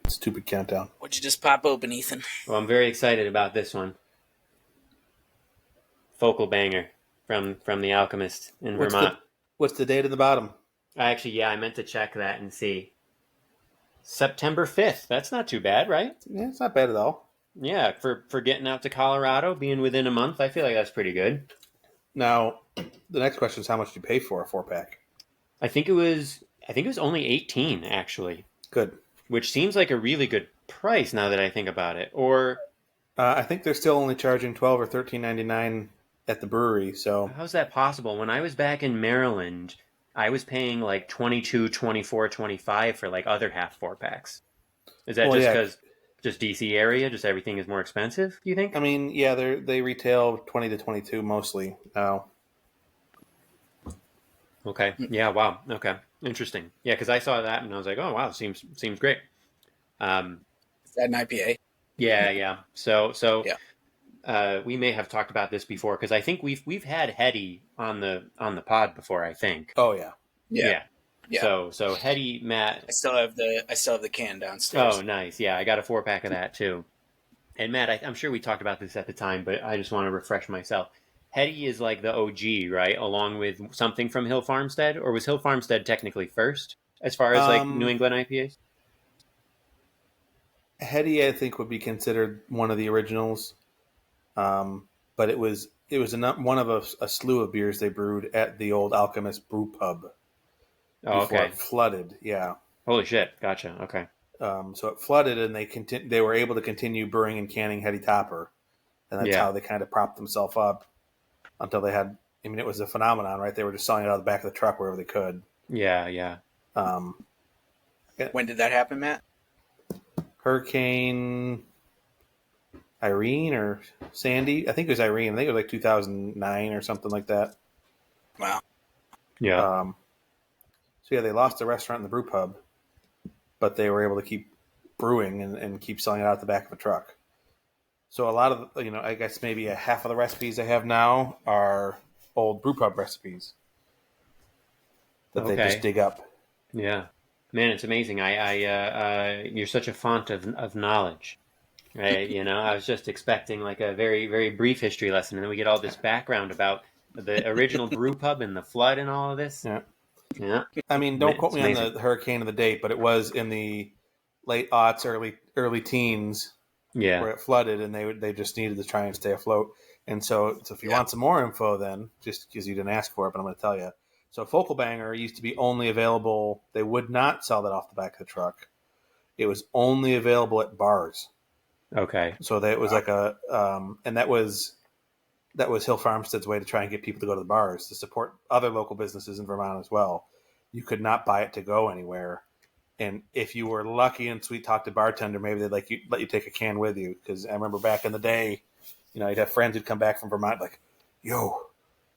stupid countdown. What'd you just pop open, Ethan? Well, I'm very excited about this one. Focal banger from The Alchemist in Vermont. What's the date at the bottom? I meant to check that and see. September 5th. That's not too bad, right? Yeah, it's not bad at all. Yeah, for getting out to Colorado, being within a month, I feel like that's pretty good. Now, the next question is how much do you pay for a 4-pack? I think it was only 18 actually. Good. Which seems like a really good price now that I think about it. Or I think they're still only charging $12 or $13.99 at the brewery. So how's that possible? When I was back in Maryland, I was paying like 22, 24, 25 for like other half 4-packs. Is that just because just DC area, just everything is more expensive, do you think? I mean, yeah, they retail 20 to 22 mostly now. Okay. Yeah, wow. Okay. Interesting. Yeah, because I saw that and I was like, oh wow, seems great. Is that an IPA? Yeah. So Yeah. we may have talked about this before because I think we've had Hetty on the pod before, I think. Oh yeah. Yeah. So Hetty, Matt. I still have the can downstairs. Oh, nice. Yeah, I got a 4-pack of that too. And Matt, I'm sure we talked about this at the time, but I just want to refresh myself. Hetty is like the OG, right? Along with something from Hill Farmstead, or was Hill Farmstead technically first as far as like New England IPAs? Hetty, I think, would be considered one of the originals, but it was one of a slew of beers they brewed at the old Alchemist Brew Pub. Oh, okay. Before it flooded, yeah. Holy shit! Gotcha. Okay. So it flooded, and they were able to continue brewing and canning Hetty Topper, and that's how they kind of propped themselves up until they had. I mean, it was a phenomenon, right? They were just selling it out of the back of the truck wherever they could. Yeah. When did that happen, Matt? Hurricane Irene or Sandy? I think it was Irene. I think it was like 2009 or something like that. Wow. Yeah. So yeah, they lost the restaurant and the brew pub, but they were able to keep brewing and keep selling it out the back of a truck. So a lot of, I guess maybe a half of the recipes they have now are old brew pub recipes that they just dig up. Yeah, man, it's amazing. You're such a font of knowledge, right? I was just expecting like a very, very brief history lesson, and then we get all this background about the original brew pub and the flood and all of this. Yeah. I mean, don't quote me on the hurricane of the date, but it was in the late aughts, early teens, where it flooded, and they just needed to try and stay afloat. And so if you want some more info, then just because you didn't ask for it, but I'm going to tell you. So Focal Banger used to be only available. They would not sell that off the back of the truck. It was only available at bars. Okay. So that was like and that was Hill Farmstead's way to try and get people to go to the bars to support other local businesses in Vermont as well. You could not buy it to go anywhere. And if you were lucky and sweet talked to bartender, maybe they'd let you take a can with you. Because I remember back in the day, you'd have friends who'd come back from Vermont like, yo,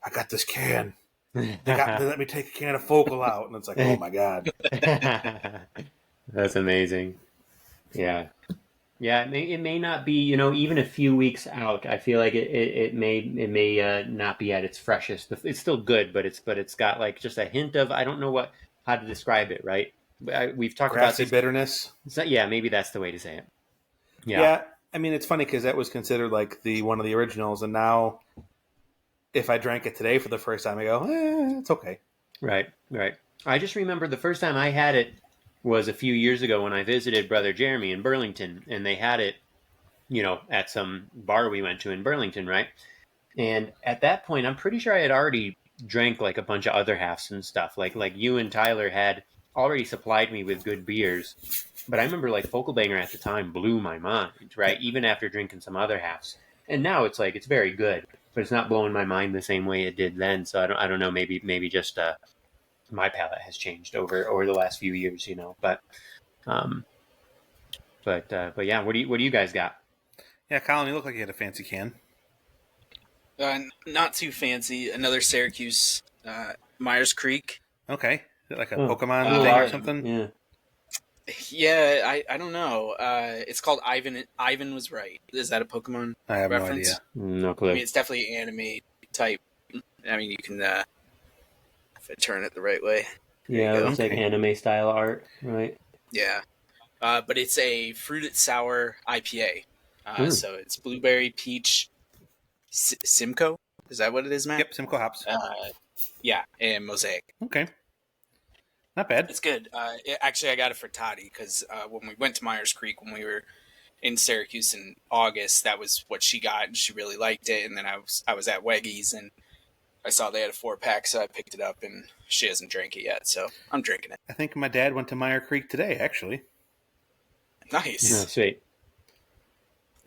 I got this can. They let me take a can of Focal out. And it's like, oh my God. That's amazing. Yeah. Yeah, it may not be, even a few weeks out. I feel like it may not be at its freshest. It's still good, but it's got like just a hint of, I don't know how to describe it, right? We've talked about this bitterness. Yeah, maybe that's the way to say it. Yeah. I mean, it's funny because that was considered like one of the originals, and now if I drank it today for the first time, I go, it's okay. Right. I just remember the first time I had it was a few years ago when I visited Brother Jeremy in Burlington, and they had it, at some bar we went to in Burlington, right? And at that point, I'm pretty sure I had already drank like a bunch of other halves and stuff. Like you and Tyler had already supplied me with good beers, but I remember like Focal Banger at the time blew my mind, right? Even after drinking some other halves, and now it's like it's very good, but it's not blowing my mind the same way it did then. So I don't know. Maybe just my palate has changed over the last few years, But yeah, what do you guys got? Yeah, Colin, you look like you had a fancy can. Not too fancy. Another Syracuse Myers Creek. Okay, is it like a Pokemon thing or something? Yeah. Yeah, I don't know. It's called Ivan. Ivan was right. Is that a Pokemon I have reference? no idea. No clue. I mean, it's definitely anime type. I mean, you can if I turn it the right way. Yeah, it's like anime style art, right? Yeah. but it's a fruited sour IPA. Mm. So it's blueberry, peach, Simcoe. Is that what it is, Matt? Yep, Simcoe hops. Yeah, and Mosaic. Okay, not bad. It's good. Actually, I got it for Toddy because when we went to Myers Creek when we were in Syracuse in August, that was what she got, and she really liked it. And then I was at Weggy's and I saw they had a 4-pack, so I picked it up, and she hasn't drank it yet, so I'm drinking it. I think my dad went to Meyer Creek today, actually. Nice. Oh, sweet.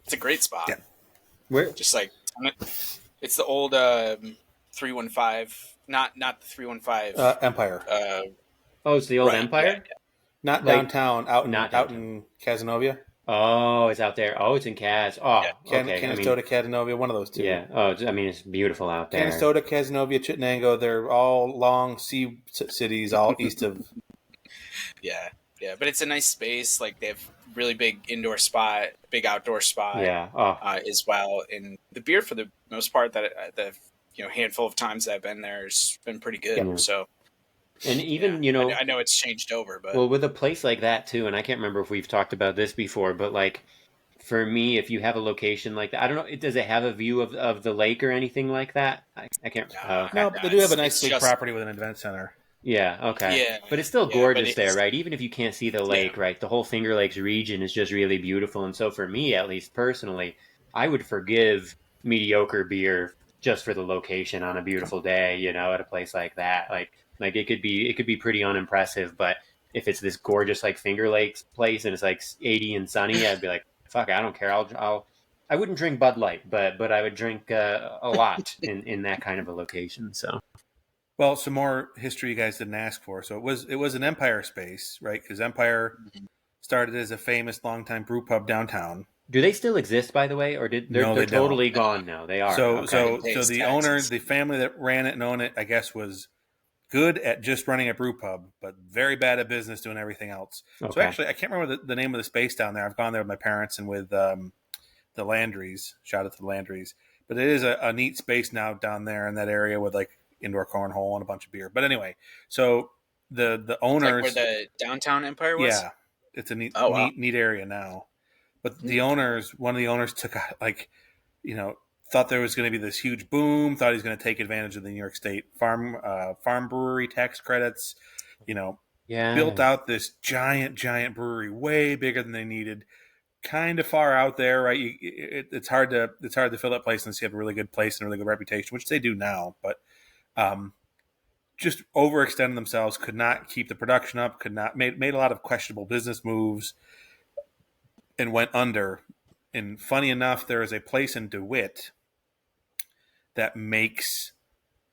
It's a great spot. Yeah. Where? Just like it's the old 315, not the 315. Empire. Oh, it's the old Right, Empire? yeah. Not Like, downtown, out in not downtown. out in Casanova. Oh, it's out there. Oh, it's in Cas. Oh, Yeah. okay. Canastota, Casanova, one of those two. Yeah. Oh, I mean, it's beautiful out there. Canastota, Casanova, Chittenango, they're all long sea cities all east of... Yeah, but it's a nice space. Like they have really big indoor spot, big outdoor spot, Yeah. Oh, as well. And the beer, for the most part, that the handful of times that I've been there, has been pretty good. Yeah. So, and even I know it's changed over, but well, with a place like that too, and I can't remember if we've talked about this before, but like for me, if you have a location like that, I don't know, does it have a view of the lake or anything like that? I can't. No, but they do have a nice it's big just- property with an event center. Yeah, okay. Yeah, But it's still yeah, gorgeous but there, it's- right? Even if you can't see the lake, right? The whole Finger Lakes region is just really beautiful. And so for me, at least personally, I would forgive mediocre beer just for the location on a beautiful day, at a place like that. Like it could be pretty unimpressive, but if it's this gorgeous like Finger Lakes place and it's like 80 and sunny, I'd be like, fuck, I don't care. I wouldn't drink Bud Light, but I would drink a lot in that kind of a location. So Well, some more history you guys didn't ask for. So it was an Empire space, right? Because Empire started as a famous longtime brew pub downtown. do they still exist, by the way, or No, they're they don't. totally gone now? They are. So Okay. so the owner, the family that ran it and owned it, I guess, was good at just running a brew pub, but very bad at business doing everything else. So Okay. actually, I can't remember the name of the space down there. I've gone there with my parents and with the Landrys. Shout out to the Landrys. But it is a neat space now down there in that area with like indoor cornhole and a bunch of beer. But anyway, so the owners, like where the downtown Empire was. yeah, it's a neat, Oh, wow. neat area now. But the owners, one of the owners took thought there was going to be this huge boom. Thought he was going to take advantage of the New York State farm brewery tax credits. Yeah. Built out this giant brewery, way bigger than they needed. Kind of far out there, right? It's hard to fill that place unless you have a really good place and a really good reputation, which they do now. But just overextended themselves, could not keep the production up, made a lot of questionable business moves, and went under. And funny enough, there is a place in DeWitt that makes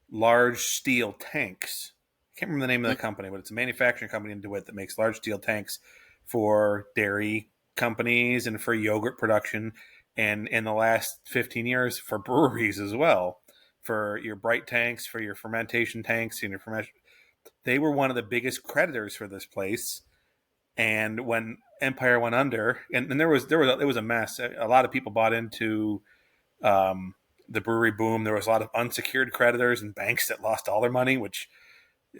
large steel tanks. I can't remember the name of the company, but it's a manufacturing company in DeWitt that makes large steel tanks for dairy companies and for yogurt production, and in the last 15 years for breweries as well, for your bright tanks, for your fermentation tanks, and your fermentation. They were one of the biggest creditors for this place. And when Empire went under, and it was a mess. A lot of people bought into the brewery boom. There was a lot of unsecured creditors and banks that lost all their money, which,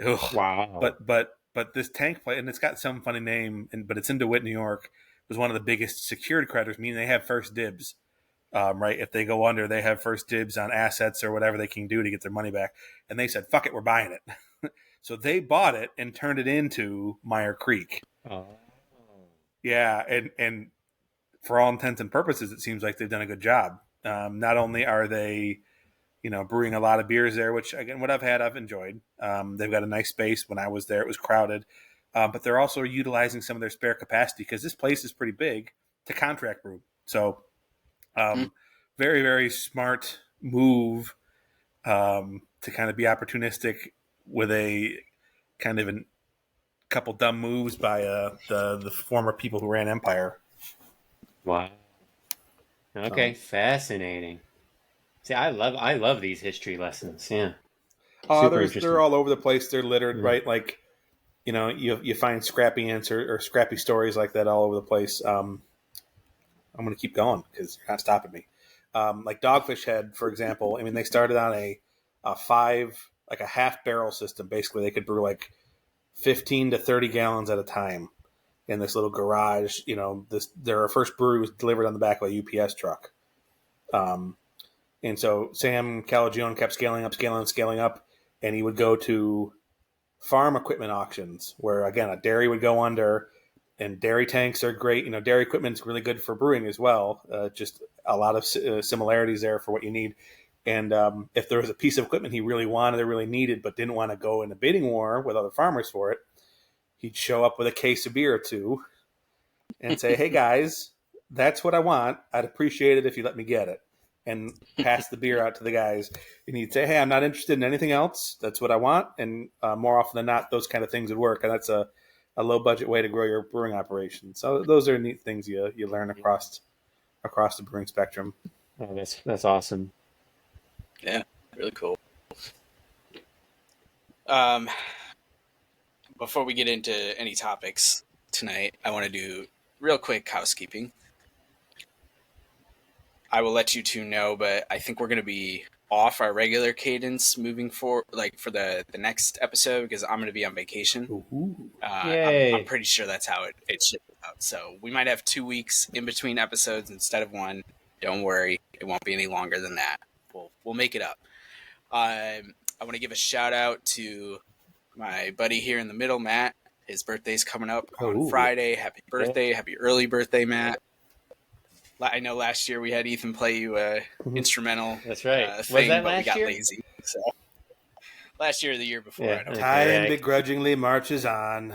ugh. Wow. But this tank place, and it's got some funny name, but it's in DeWitt, New York, was one of the biggest secured creditors, meaning they have first dibs. Right? If they go under, they have first dibs on assets or whatever they can do to get their money back. And they said, "Fuck it, we're buying it." So they bought it and turned it into Meyer Creek. Oh. Yeah, and for all intents and purposes, it seems like they've done a good job. Not only are they, brewing a lot of beers there, which again, what I've enjoyed. They've got a nice space. When I was there, it was crowded, but they're also utilizing some of their spare capacity because this place is pretty big to contract brew. So, very, very smart move to kind of be opportunistic with a kind of a couple dumb moves by the former people who ran Empire. Wow. Okay, fascinating. See, I love these history lessons. Yeah. Super interesting. They're all over the place. They're littered, Yeah. right? Like, you find scrappy answer or scrappy stories like that all over the place. I'm going to keep going because you're not stopping me. Like Dogfish Head, for example. I mean, they started on a half barrel system. Basically, they could brew like 15 to 30 gallons at a time. in this little garage. Their first brewery was delivered on the back of a UPS truck. And so Sam Calagione kept scaling up, and he would go to farm equipment auctions where, again, a dairy would go under, and dairy tanks are great. Dairy equipment's really good for brewing as well. Just a lot of similarities there for what you need. And if there was a piece of equipment he really wanted or really needed but didn't want to go in a bidding war with other farmers for it, he'd show up with a case of beer or two and say, hey, guys, that's what I want. I'd appreciate it if you let me get it. And pass the beer out to the guys. And he'd say, hey, I'm not interested in anything else. That's what I want. And more often than not, those kind of things would work. And that's a low-budget way to grow your brewing operation. So those are neat things you learn across the brewing spectrum. Oh, that's awesome. Yeah, really cool. Before we get into any topics tonight, I want to do real quick housekeeping. I will let you two know, but I think we're going to be off our regular cadence moving forward, like for the next episode, because I'm going to be on vacation. I'm pretty sure that's how it shipped out. So we might have 2 weeks in between episodes instead of one. Don't worry, it won't be any longer than that. We'll make it up. I want to give a shout out to my buddy here in the middle, Matt. His birthday's coming up on Friday. Happy birthday. Happy early birthday, Matt. I know last year we had Ethan play you instrumental. That's right. Thing, was that but last we got year? lazy. So last year or the year before, Yeah, I don't know. Time begrudgingly marches on.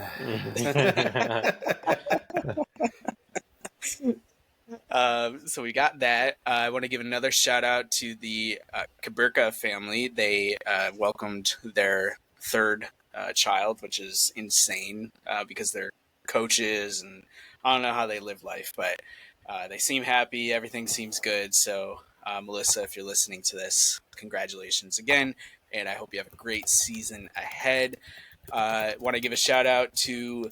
So we got that. I want to give another shout out to the Kaburka family. They welcomed their third child, which is insane because they're coaches, and I don't know how they live life, but they seem happy. Everything seems good. So Melissa, if you're listening to this, congratulations again, and I hope you have a great season ahead. Want to give a shout out to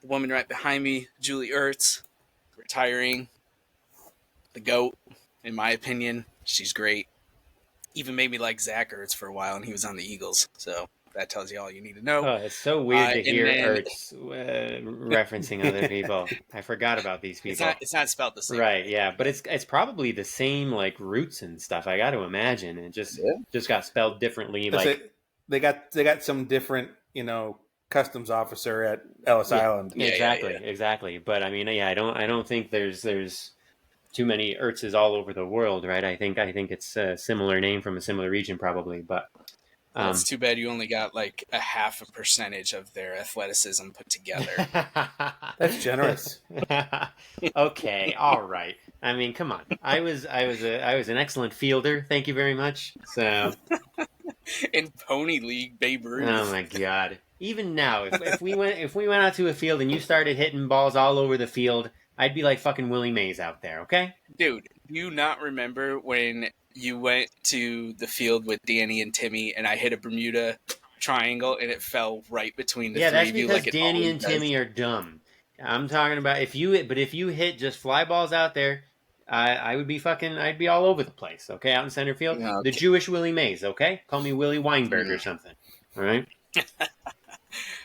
the woman right behind me, Julie Ertz, retiring. The GOAT, in my opinion. She's great. Even made me like Zach Ertz for a while, and he was on the Eagles. So that tells you all you need to know. Oh, it's so weird to hear Ertz referencing other people. I forgot about these people. It's not spelled the same. Right, yeah. But it's probably the same, like, roots and stuff, I got to imagine. It just got spelled differently. They got some different, customs officer at Ellis Island. Exactly. But, I mean, I don't think there's too many Ertzes all over the world, right? I think it's a similar name from a similar region, probably. But it's too bad you only got like a 0.5% of their athleticism put together. That's generous. Okay, all right. I mean, come on. I was an excellent fielder. Thank you very much. So in Pony League, Babe Ruth. Oh my God! Even now, if we went out to a field and you started hitting balls all over the field, I'd be like fucking Willie Mays out there, okay? Dude, do you not remember when you went to the field with Danny and Timmy and I hit a Bermuda triangle and it fell right between the three of you? Yeah, that's because Danny and Timmy are dumb. I'm talking about if you hit just fly balls out there, I'd be all over the place, okay? Out in center field. Yeah, okay. The Jewish Willie Mays, okay? Call me Willie Weinberg or something, all right?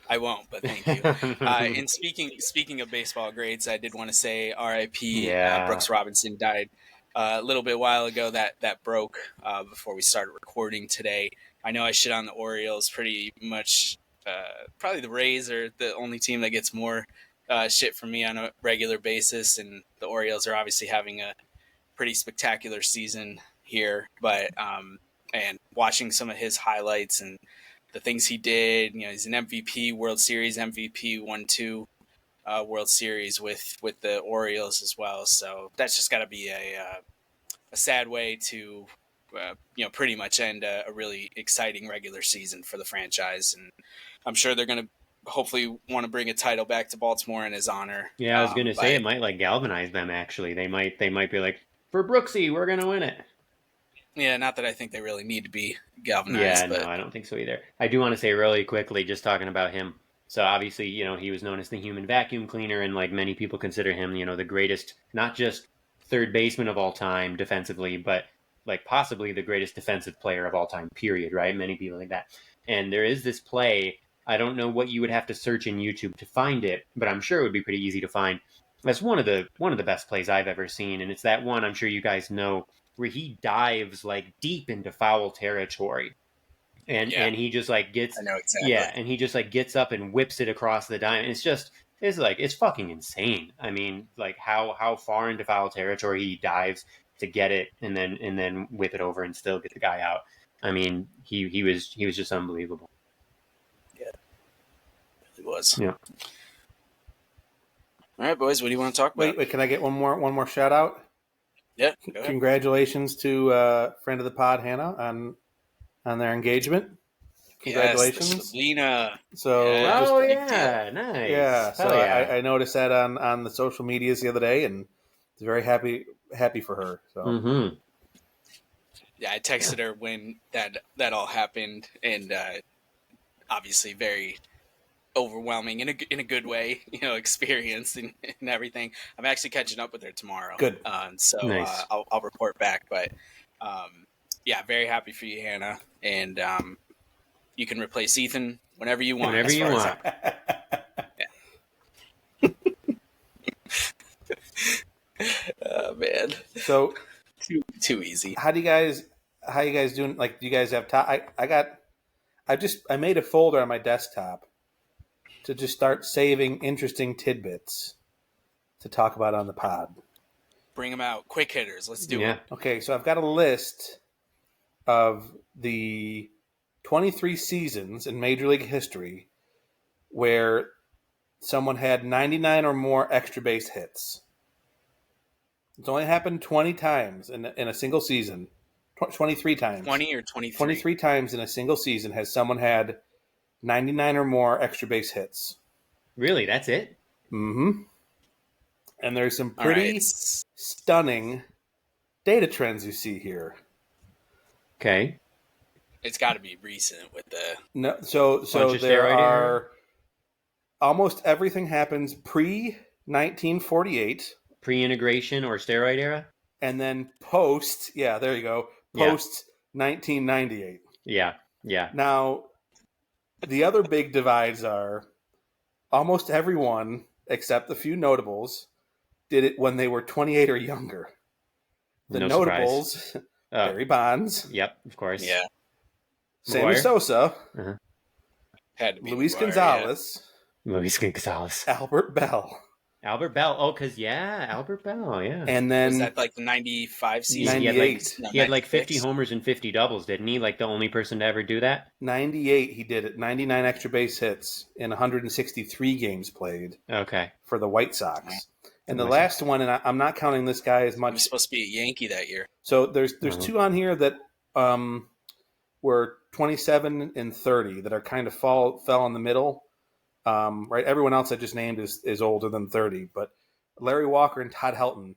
I won't, but thank you. And speaking of baseball greats, I did want to say R.I.P. Brooks Robinson died a little bit while ago. That broke before we started recording today. I know I shit on the Orioles pretty much. Probably the Rays are the only team that gets more shit from me on a regular basis, and the Orioles are obviously having a pretty spectacular season here. But and watching some of his highlights and the things he did, he's an MVP, World Series MVP, won 2 World Series with the Orioles as well. So that's just got to be a sad way to, pretty much end a really exciting regular season for the franchise. And I'm sure they're going to hopefully want to bring a title back to Baltimore in his honor. Yeah, I was going to say it might like galvanize them. Actually, they might be like, for Brooksy, we're going to win it. Yeah, not that I think they really need to be galvanized. Yeah, no, I don't think so either. I do want to say really quickly, just talking about him. So obviously, he was known as the human vacuum cleaner, and like many people consider him, the greatest, not just third baseman of all time defensively, but like possibly the greatest defensive player of all time, period, right? Many people think that. And there is this play I don't know what you would have to search in YouTube to find it, but I'm sure it would be pretty easy to find. That's one of the best plays I've ever seen, and it's that one I'm sure you guys know where he dives like deep into foul territory, and he just like gets I know exactly. yeah, and he just like gets up and whips it across the diamond. It's fucking insane. I mean, like how far into foul territory he dives to get it, and then whip it over and still get the guy out. I mean, he was just unbelievable. Yeah, it was. Yeah. All right, boys. What do you want to talk about? Wait, can I get one more shout out? Yeah. Go ahead. Congratulations to friend of the pod, Hannah, on their engagement. Congratulations, yes, Selena. So, Yeah, nice. Yeah, so yeah. I noticed that on the social medias the other day, and was very happy for her. So, Mm-hmm. Yeah, I texted her when that all happened, and obviously very overwhelming in a good way, experience and everything. I'm actually catching up with her tomorrow. Good. So Nice. I'll report back, but yeah, very happy for you, Hannah, and you can replace Ethan whenever you want. Whenever you want. Oh man, So too easy. how you guys doing? Like, do you guys have time? I made a folder on my desktop to just start saving interesting tidbits to talk about on the pod. Bring them out, quick hitters. Let's do it. Okay, so I've got a list of the 23 seasons in Major League history where someone had 99 or more extra base hits. It's only happened 20 times in a single season. 23 times. 20 or 23? 23 times in a single season has someone had 99 or more extra base hits. Really? That's it? Mm-hmm. And there's some pretty stunning data trends you see here. Okay. It's got to be recent with the... No, so there are... Almost everything happens pre-1948. Pre-integration or steroid era? And then post, yeah, there you go, post-1998. Yeah. Now, the other big divides are almost everyone, except the few notables, did it when they were 28 or younger. The notables, Barry Bonds. Yep, of course. Yeah. Sammy Sosa. Uh-huh. Had to be Luis McGuire, Gonzalez. Yeah. Luis Gonzalez. Albert Bell. Albert Bell. Oh, because, Albert Bell, yeah. And then... Was that like the 95 season? 98. He had like 50 homers and 50 doubles, didn't he? Like the only person to ever do that? 98 he did it. 99 extra base hits in 163 games played. Okay. For the White Sox. And the last one, and I'm not counting this guy as much. He was supposed to be a Yankee that year. So there's two on here that were 27 and 30 that are kind of fell in the middle. Right, everyone else I just named is older than 30, but Larry Walker and Todd Helton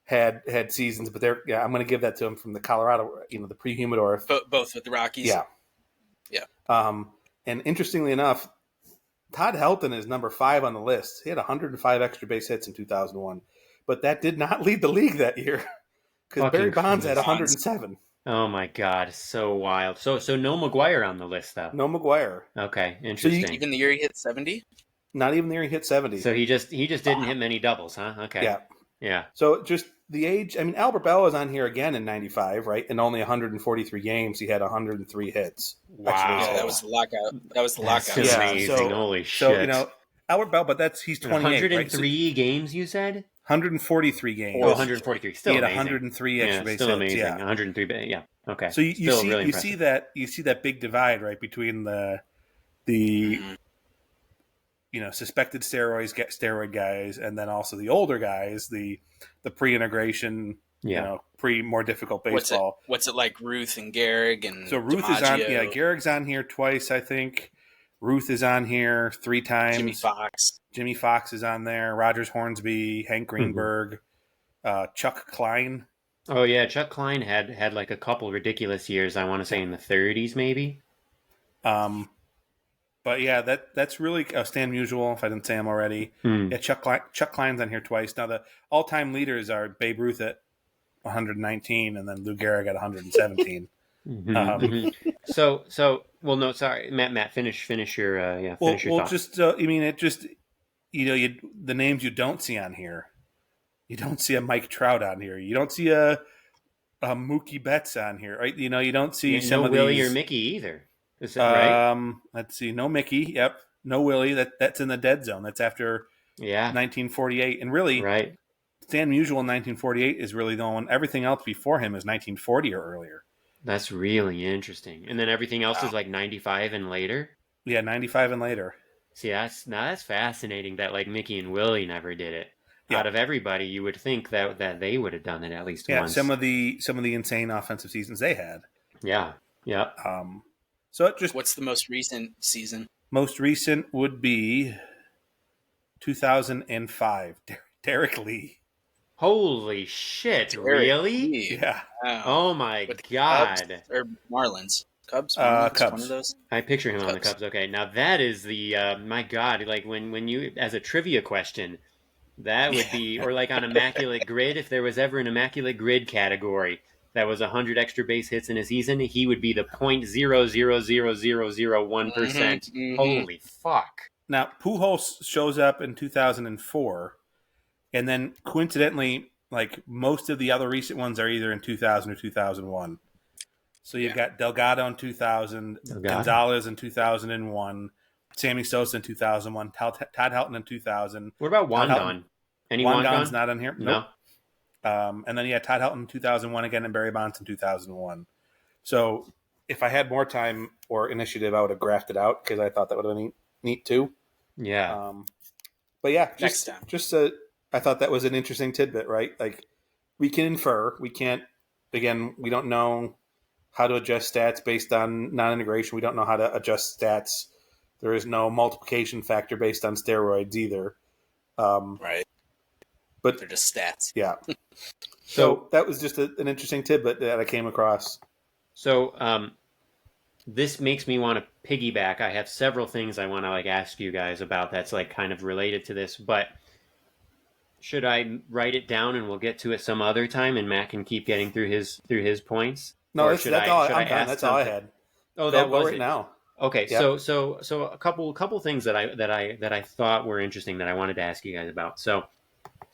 had seasons, but I'm going to give that to him from the Colorado, the pre-humidor. Both with the Rockies. Yeah. And interestingly enough, Todd Helton is number 5 on the list. He had 105 extra base hits in 2001, but that did not lead the league that year because Barry Bonds had 107. Oh my God, so wild. So no McGuire on the list though. No McGuire. Okay, interesting. So even the year he hit 70? Not even the year he hit 70. So he just didn't hit many doubles, huh? Okay. Yeah. So just the age. I mean, Albert Bell is on here again in '95, right? In only 143 games, he had 103 hits. Wow. Yeah, that was the lockout. That's amazing. Holy shit. So Albert Bell, but he's 28. 103 right? games, you said? 143 games. Oh, 143. Still he had amazing. 103 extra base hits. Still amazing. Yeah. 103. Yeah. Okay. So you see that big divide, right, between the suspected steroid guys, and then also the older guys, the pre-integration, more difficult baseball. What's it like, Ruth and Gehrig and so Ruth DiMaggio? is on. Yeah, Gehrig's on here twice, I think. Ruth is on here 3 times. Jimmy Fox is on there. Rogers Hornsby, Hank Greenberg, Chuck Klein. Oh yeah, Chuck Klein had like a couple ridiculous years. I want to say in the 30s, maybe. But yeah, that's really Stan Musial, if I didn't say him already. Yeah, Chuck Klein's on here twice. Now the all-time leaders are Babe Ruth at 119, and then Lou Gehrig at 117. Well, no, sorry, Matt, finish your finish your Well, thought. just I mean, it just the names you don't see on here. You don't see a Mike Trout on here. You don't see a Mookie Betts on here, right? You don't see Yeah, some no of Willie or these. Mickey either. Is that right? Let's see, no Mickey. Yep, no Willie. That's in the dead zone. That's after Yeah, 1948, and really, right. Stan Musial in 1948 is really the one. Everything else before him is 1940 or earlier. That's really interesting. And then everything else is Wow. like 95 and later. Yeah, 95 and later. See, that's fascinating that like Mickey and Willie never did it. Yeah, Out of everybody, you would think that they would have done it at least yeah. Some once. of the insane offensive seasons they had. Yeah, yeah. Um, so it just What's the most recent season? most recent would be 2005. Derek Lee. Holy shit! Derek Really? Lee. Yeah, Wow. Oh my With the Cubs god! or Marlins? Cubs, Marlins, Cubs. one of those. I picture him on the Cubs. Cubs. Okay, now that is the my god. Like when you as a trivia question, that would be or like on Immaculate Grid. If there was ever an Immaculate Grid category that was 100 extra base hits in a season, he would be the 0.000001%. Holy fuck! Now Pujols shows up in 2004, and then coincidentally, like most of the other recent ones are either in 2000 or 2001. So you've got Delgado in 2000, Oh god. Gonzalez in 2001, Sammy Sosa in 2001, Todd Helton in 2000. What about Todd Helton. Wandon? Any Wandon's Wandon? not on here. No. Nope. And then Todd Helton in 2001 again, and Barry Bonds in 2001. So if I had more time or initiative, I would have graphed it out because I thought that would have been neat too. Yeah. But yeah, Next time. I thought that was an interesting tidbit, right? Like we can infer, we can't. Again, we don't know how to adjust stats based on non-integration. We don't know how to adjust stats. There is no multiplication factor based on steroids either. Right. But They're just stats. yeah. So that was just an interesting tidbit that I came across. So this makes me want to piggyback. I have several things I want to like ask you guys about that's like kind of related to this, but should I write it down and we'll get to it some other time and Matt can keep getting through his points? No, Or that's, should that's I all. should I'm I done. ask That's all I something? had. Oh, that Go was right it. now. Okay, Yep. so a couple things that I thought were interesting that I wanted to ask you guys about. So,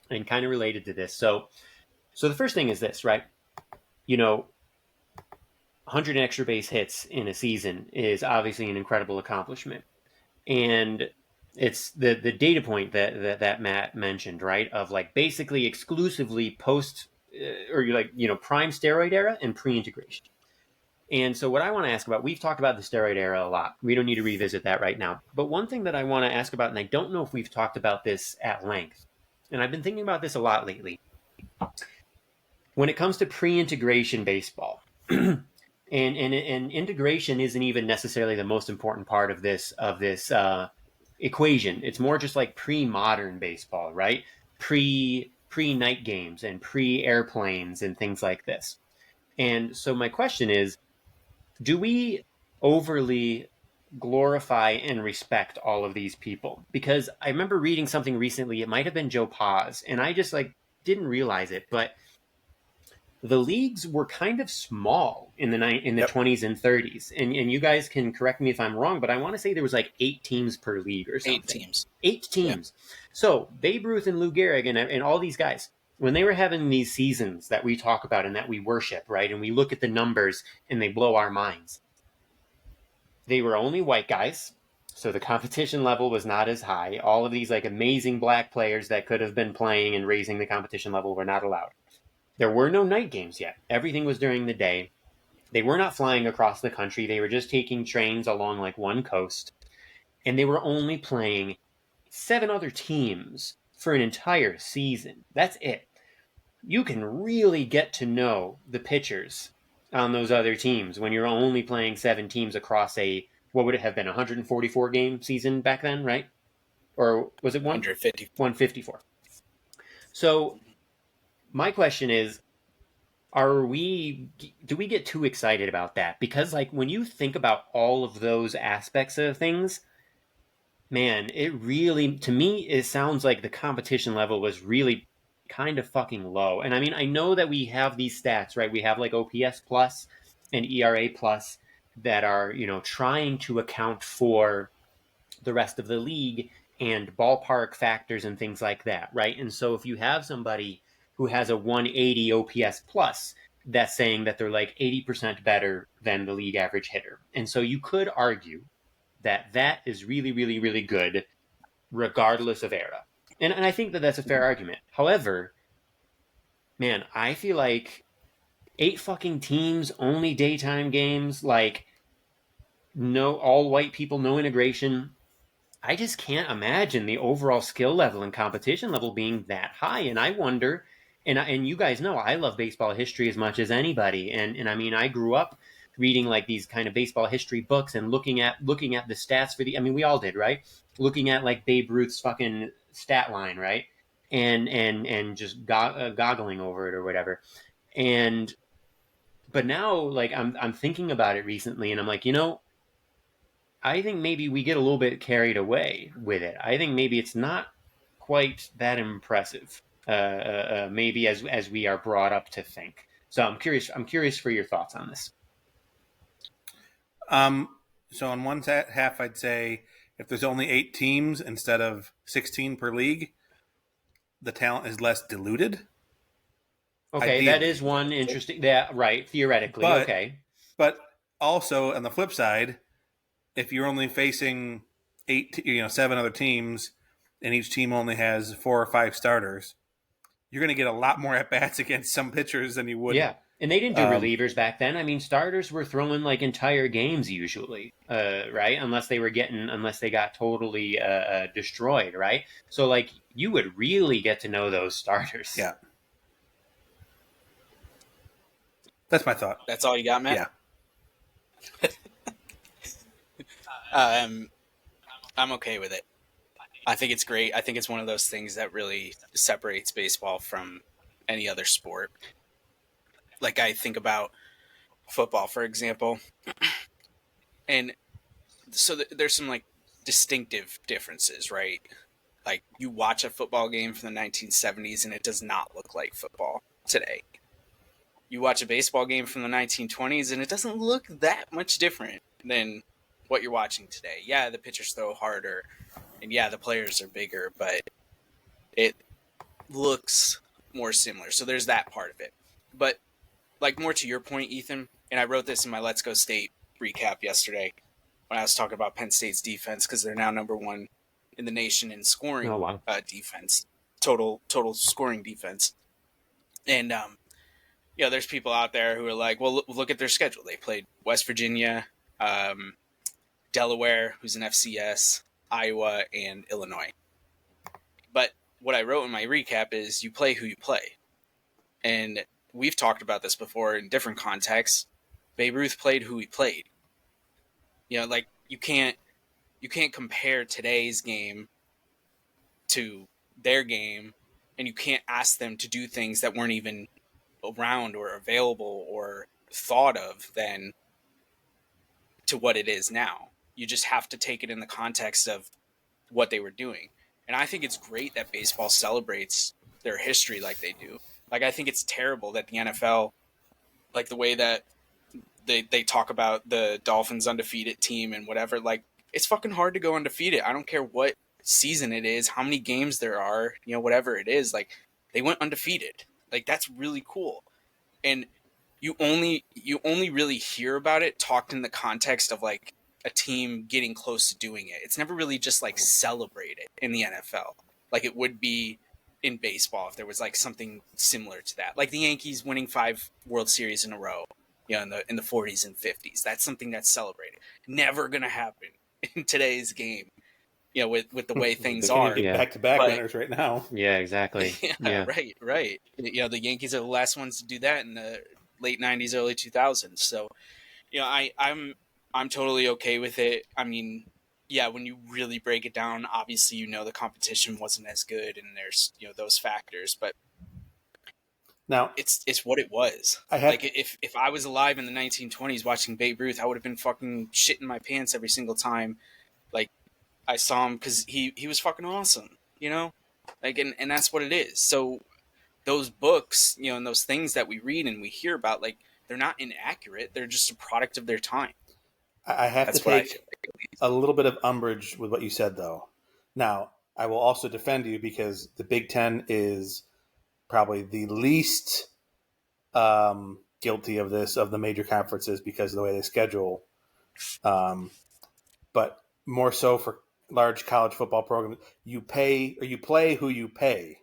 and kind of related to this. So the first thing is this, right? 100 extra base hits in a season is obviously an incredible accomplishment, and it's the data point that Matt mentioned, right? Of like basically exclusively post or prime steroid era and pre-integration. And so what I want to ask about, we've talked about the steroid era a lot. We don't need to revisit that right now. But one thing that I want to ask about, and I don't know if we've talked about this at length, and I've been thinking about this a lot lately. When it comes to pre-integration baseball, and integration isn't even necessarily the most important part of this equation. It's more just like pre-modern baseball, right? Pre-night games and pre-airplanes and things like this. And so my question is, do we overly glorify and respect all of these people? Because I remember reading something recently, it might have been Joe Paz, and I just like didn't realize it, but the leagues were kind of small in the 20s and 30s. And you guys can correct me if I'm wrong, but I want to say there was like 8 teams per league or something. 8 teams. 8 teams. Yeah. So Babe Ruth and Lou Gehrig and all these guys, when they were having these seasons that we talk about and that we worship, right? And we look at the numbers and they blow our minds. They were only white guys, so the competition level was not as high. All of these like amazing black players that could have been playing and raising the competition level were not allowed. There were no night games yet. Everything was during the day. They were not flying across the country. They were just taking trains along like one coast. And they were only playing 7 other teams for an entire season. That's it. You can really get to know the pitchers on those other teams when you're only playing 7 teams across what would it have been, 144 game season back then, right? Or was it 150? 154. So my question is, do we get too excited about that? Because like when you think about all of those aspects of things, man, it really, to me, it sounds like the competition level was really kind of fucking low. And I mean, I know that we have these stats, right? We have like OPS plus, and ERA plus that are, trying to account for the rest of the league and ballpark factors and things like that, right? And so if you have somebody who has a 180 OPS plus, that's saying that they're like 80% better than the league average hitter. And so you could argue that that is really, really, really good regardless of era. And I think that that's a fair argument. However, man, I feel like 8 fucking teams, only daytime games, like no all white people, no integration. I just can't imagine the overall skill level and competition level being that high. And I wonder, and you guys know I love baseball history as much as anybody. And I mean, I grew up reading like these kind of baseball history books and looking at the stats for the. I mean, we all did, right? Looking at like Babe Ruth's fucking stat line, right? And just goggling over it or whatever. And but now, like I'm thinking about it recently, and I'm like, I think maybe we get a little bit carried away with it. I think maybe it's not quite that impressive, maybe as we are brought up to think. So I'm curious. I'm curious for your thoughts on this. So on one half, I'd say if there's only 8 teams instead of 16 per league, the talent is less diluted. Okay, Ideally. that is one interesting. Yeah, right. Theoretically, okay. But also on the flip side, if you're only facing 7 other teams, and each team only has 4 or 5 starters, you're going to get a lot more at bats against some pitchers than you would. Yeah, and they didn't do relievers back then. I mean, starters were throwing like entire games usually, right? Unless they got totally destroyed, right? So like you would really get to know those starters. Yeah. That's my thought. That's all you got, Matt? Yeah. I'm okay with it. I think it's great. I think it's one of those things that really separates baseball from any other sport. Like I think about football, for example, and so there's some like distinctive differences, right? Like you watch a football game from the 1970s and it does not look like football today. You watch a baseball game from the 1920s and it doesn't look that much different than what you're watching today. Yeah, the pitchers throw harder, and yeah, the players are bigger, but it looks more similar. So there's that part of it. But like more to your point, Ethan, and I wrote this in my Let's Go State recap yesterday when I was talking about Penn State's defense because they're now number 1 in the nation in scoring defense, total scoring defense. And there's people out there who are like, well, look at their schedule. They played West Virginia, Delaware, who's an FCS, Iowa, and Illinois. But what I wrote in my recap is you play who you play. And we've talked about this before in different contexts. Babe Ruth played who he played. Like you can't compare today's game to their game, and you can't ask them to do things that weren't even around or available or thought of then to what it is now. You just have to take it in the context of what they were doing. And I think it's great that baseball celebrates their history like they do. Like, I think it's terrible that the NFL, like the way that they talk about the Dolphins undefeated team and whatever, like it's fucking hard to go undefeated. I don't care what season it is, how many games there are, whatever it is, like they went undefeated. Like that's really cool. And you only really hear about it talked in the context of like a team getting close to doing it. It's never really just like celebrated in the NFL like it would be in baseball if there was like something similar to that, like the Yankees winning 5 World Series in a row, in the 40s and 50s. That's something that's celebrated. Never gonna happen in today's game, with the way things are. Back-to-back winners right now. Yeah, exactly. Yeah. Right. The Yankees are the last ones to do that in the late 90s, early 2000s. So, I'm totally okay with it. I mean, yeah, when you really break it down, obviously, the competition wasn't as good and there's, those factors, but now it's what it was. If I was alive in the 1920s watching Babe Ruth, I would have been fucking shitting my pants every single time. Like I saw him because he was fucking awesome, like, and that's what it is. So those books, and those things that we read and we hear about, like they're not inaccurate. They're just a product of their time. I have to That's what I take feel like. a little bit of umbrage with what you said, though. Now, I will also defend you because the Big Ten is probably the least guilty of this of the major conferences because of the way they schedule. But more so for large college football programs, you pay or you play who you pay.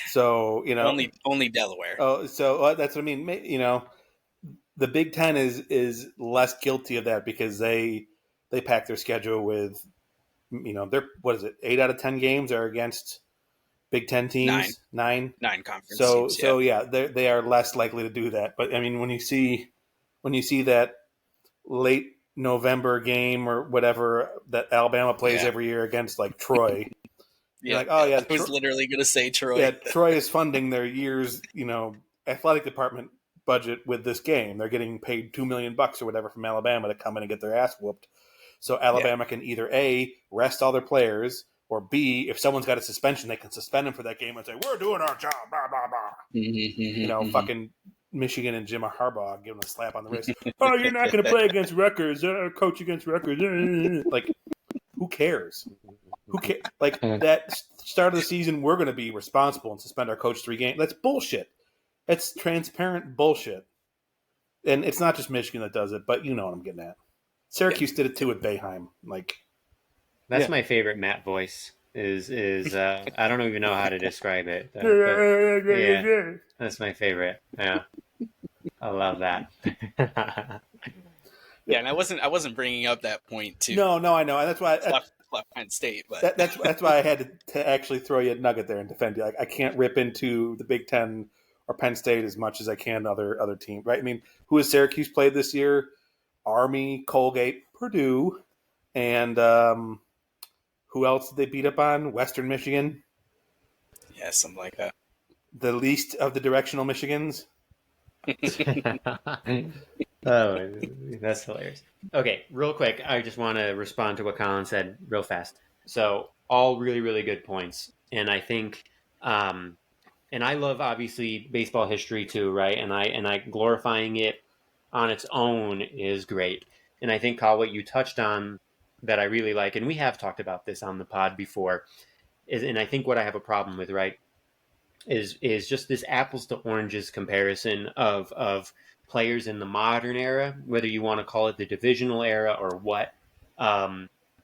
So only Delaware. Oh, so that's what I mean. The Big Ten is less guilty of that because they pack their schedule with they're what is it 8 out of 10 games are against Big Ten teams 9 conference teams. so yeah they are less likely to do that. But I mean when you see that late November game or whatever that Alabama plays every year against like Troy. You're like, oh yeah, I was literally going to say Troy. Yeah, Troy is funding their year's, athletic department budget with this game. They're getting paid $2 million or whatever from Alabama to come in and get their ass whooped. So Alabama can either A, rest all their players, or B, if someone's got a suspension, they can suspend them for that game and say, we're doing our job, blah, blah, blah. Fucking Michigan and Jim Harbaugh giving a slap on the wrist. Oh, you're not going to play against Rutgers, coach against Rutgers. Like, who cares? Who cares? Like, that start of the season, we're going to be responsible and suspend our coach 3 games. That's bullshit. That's transparent bullshit. And it's not just Michigan that does it, but you know what I'm getting at. Syracuse did it too with Boeheim. Like, that's my favorite Matt voice. Is I don't even know how to describe it. Yeah, that's my favorite. Yeah, I love that. Yeah, and I wasn't bringing up that point too. No, I know, and that's why left Penn State, but that's why I had to actually throw you a nugget there and defend you. Like, I can't rip into the Big Ten or Penn State as much as I can other teams, right? I mean, who has Syracuse played this year? Army, Colgate, Purdue, and who else did they beat up on? Western Michigan. Yeah, something like that. The least of the directional Michigans. Oh, that's hilarious. Okay, real quick, I just want to respond to what Colin said real fast. So, all really, really good points. And I think, and I love, obviously, baseball history too, right? And I glorifying it on its own is great. And I think, Kyle, what you touched on that I really like, and we have talked about this on the pod before, and I think what I have a problem with, right, is just this apples to oranges comparison of players in the modern era, whether you want to call it the divisional era or what,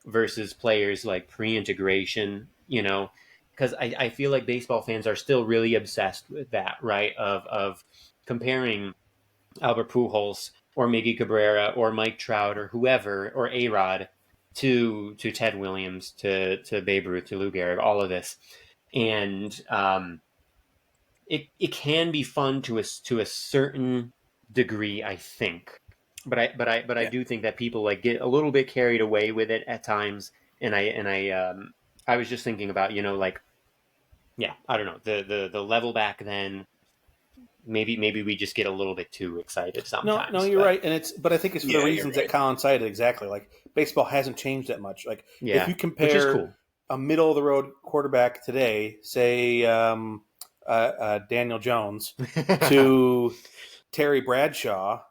versus players like pre-integration, because I feel like baseball fans are still really obsessed with that, right? Of comparing Albert Pujols or Miggy Cabrera or Mike Trout or whoever or A-Rod to Ted Williams, to Babe Ruth, to Lou Gehrig, all of this. And it can be fun to a certain degree, I think. But I do think that people like get a little bit carried away with it at times. And I was just thinking about, I don't know, the level back then. Maybe we just get a little bit too excited sometimes. No, you're right, and but I think it's for the reasons that Colin cited exactly. Like, baseball hasn't changed that much. Like, if you compare a middle of the road quarterback today, say Daniel Jones, to Terry Bradshaw,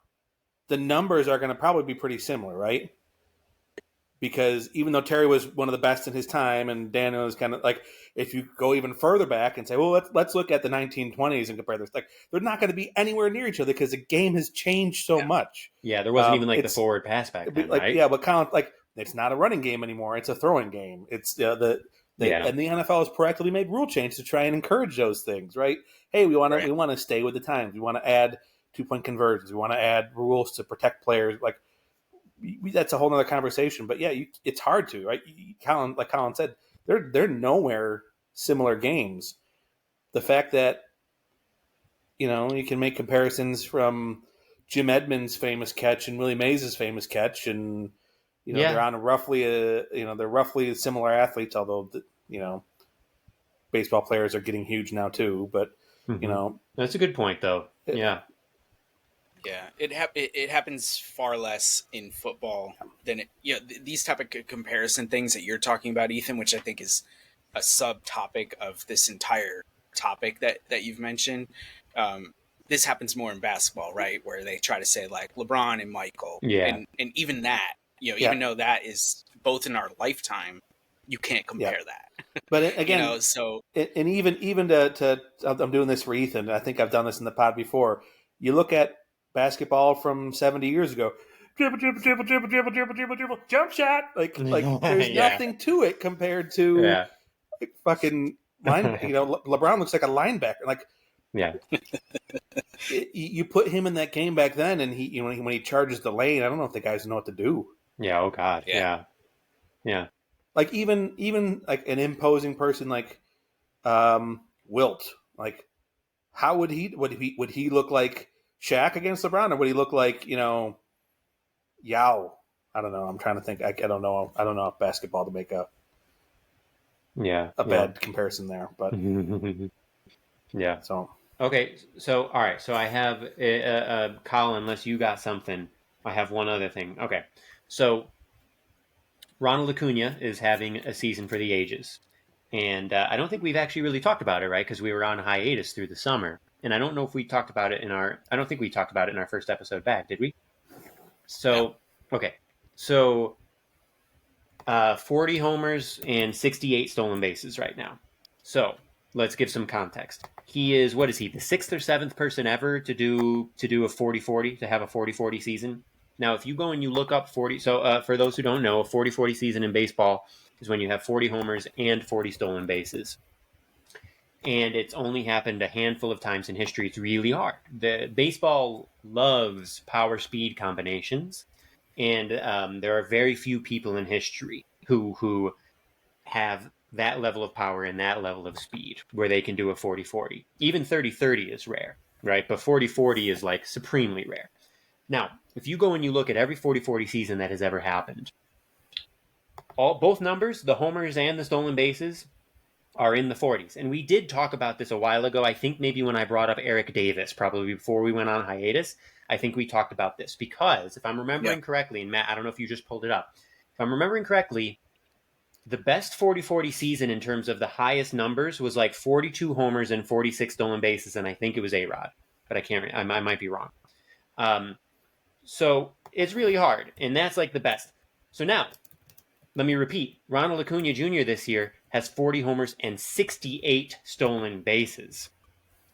the numbers are going to probably be pretty similar, right? Because even though Terry was one of the best in his time, and Daniel is kind of like, if you go even further back and say, well, let's look at the 1920s and compare this, like, they're not going to be anywhere near each other because the game has changed so much. Yeah, there wasn't even like the forward pass back then, like, right? Yeah, but kind of like, it's not a running game anymore; it's a throwing game. It's and the NFL has proactively made rule changes to try and encourage those things, right? Hey, we want to stay with the times. We want to add 2-point conversions. We want to add rules to protect players, like. That's a whole other conversation, but yeah, it's hard to, right? Like Colin said, they're nowhere similar games. The fact that you can make comparisons from Jim Edmonds' famous catch and Willie Mays' famous catch, and they're on they're roughly similar athletes, although baseball players are getting huge now too. But that's a good point, though. Yeah. Yeah, it happens far less in football than these type of comparison things that you're talking about, Ethan, which I think is a subtopic of this entire topic that you've mentioned. this happens more in basketball, right? Where they try to say like LeBron and Michael, Yeah. and even that, even though that is both in our lifetime, you can't compare that. But again, so and even to I'm doing this for Ethan. I think I've done this in the pod before. You look at basketball from 70 years ago. Dribble, dribble, dribble, dribble, dribble, dribble, dribble, dribble, jump shot. Like there's nothing to it compared to like fucking line. LeBron looks like a linebacker. Like you put him in that game back then, and he when he charges the lane, I don't know if the guys know what to do. Yeah. Oh God. Yeah. Like even like an imposing person like Wilt. Like how would he look like Shaq against LeBron, or would he look like Yao? I don't know. I'm trying to think. I don't know. I don't know if basketball to make a bad comparison there, but yeah. So okay. So all right. So I have Colin. Unless you got something, I have one other thing. Okay. So Ronald Acuna is having a season for the ages. And I don't think we've actually really talked about it, right? Because we were on hiatus through the summer. And I don't know if we talked about it I don't think we talked about it in our first episode back, did we? So, okay. So, 40 homers and 68 stolen bases right now. So, let's give some context. He is, what is he, the 6th or 7th person ever to do a 40-40, to have a 40-40 season? Now, if you go and you look up 40, so for those who don't know, a 40-40 season in baseball is when you have 40 homers and 40 stolen bases. And it's only happened a handful of times in history. It's really hard. The baseball loves power speed combinations, and there are very few people in history who have that level of power and that level of speed where they can do a 40-40. Even 30-30 is rare, right? But 40-40 is like supremely rare. Now, if you go and you look at every 40-40 season that has ever happened, both numbers, the homers and the stolen bases, are in the 40s. And we did talk about this a while ago. I think maybe when I brought up Eric Davis, probably before we went on hiatus, I think we talked about this. Because if I'm remembering correctly, and Matt, I don't know if you just pulled it up. If I'm remembering correctly, the best 40-40 season in terms of the highest numbers was like 42 homers and 46 stolen bases, and I think it was A-Rod. But I might be wrong. So it's really hard, and that's like the best. So now, let me repeat. Ronald Acuna Jr. this year has 40 homers and 68 stolen bases.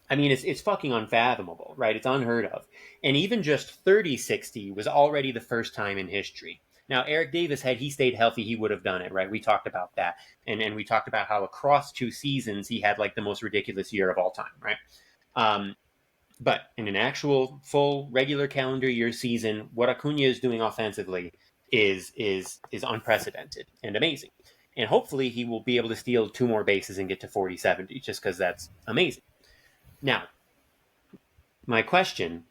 I mean, it's fucking unfathomable, right? It's unheard of. And even just 30-60 was already the first time in history. Now, Eric Davis, had he stayed healthy, he would have done it, right? We talked about that. And we talked about how across 2 seasons, he had like the most ridiculous year of all time, right? But in an actual full regular calendar year season, what Acuna is doing offensively is unprecedented and amazing. And hopefully he will be able to steal 2 more bases and get to 40-70, just because that's amazing. Now, my question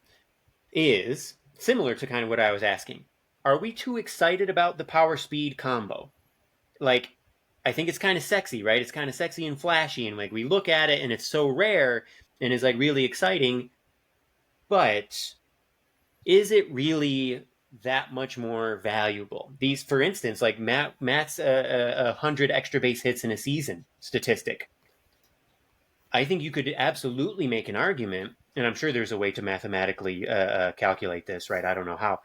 is similar to kind of what I was asking. Are we too excited about the power speed combo? Like, I think it's kind of sexy, right? It's kind of sexy and flashy, and like we look at it and it's so rare and is like really exciting. But is it really that much more valuable? These, for instance, like Matt's 100 extra base hits in a season statistic. I think you could absolutely make an argument, and I'm sure there's a way to mathematically calculate this, right? I don't know how.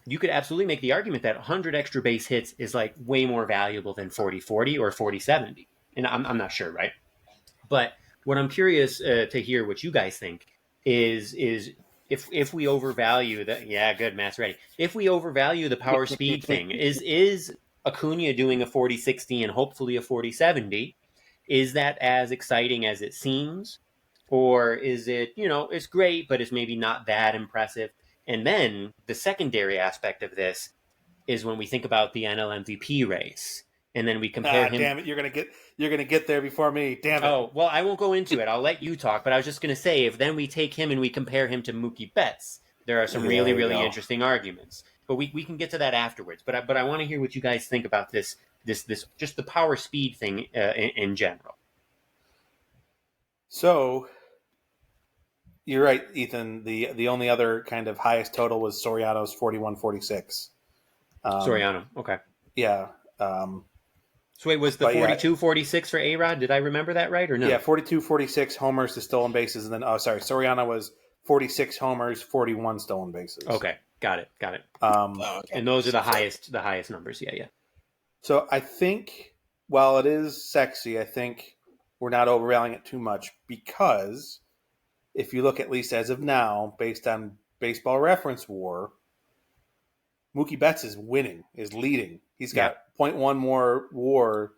You could absolutely make the argument that 100 extra base hits is like way more valuable than 40-40 or 40-70. And I'm not sure, right? But what I'm curious to hear what you guys think is if we overvalue that, yeah, good, Matt's ready. If we overvalue the power speed thing, is Acuna doing a 40-60 and hopefully a 40-70? Is that as exciting as it seems? Or is it, it's great, but it's maybe not that impressive? And then the secondary aspect of this is when we think about the NL MVP race. And then we compare him. Damn it! You're gonna get there before me. Damn it! Oh well, I won't go into it. I'll let you talk. But I was just gonna say, if then we take him and we compare him to Mookie Betts, there are some really interesting arguments. But we can get to that afterwards. But I want to hear what you guys think about this just the power speed thing in general. So you're right, Ethan. The only other kind of highest total was Soriano's 41-46. Soriano, okay. Yeah. So wait, was the 42-46 for A-Rod? Did I remember that right or no? Yeah, 42-46 homers to stolen bases, and then Soriano was 46 homers, 41 stolen bases. Okay, got it. Okay. And those are the highest numbers. Yeah. So I think while it is sexy, I think we're not overvaluing it too much, because if you look at least as of now, based on Baseball Reference WAR, Mookie Betts is leading. He's got 0.1 more WAR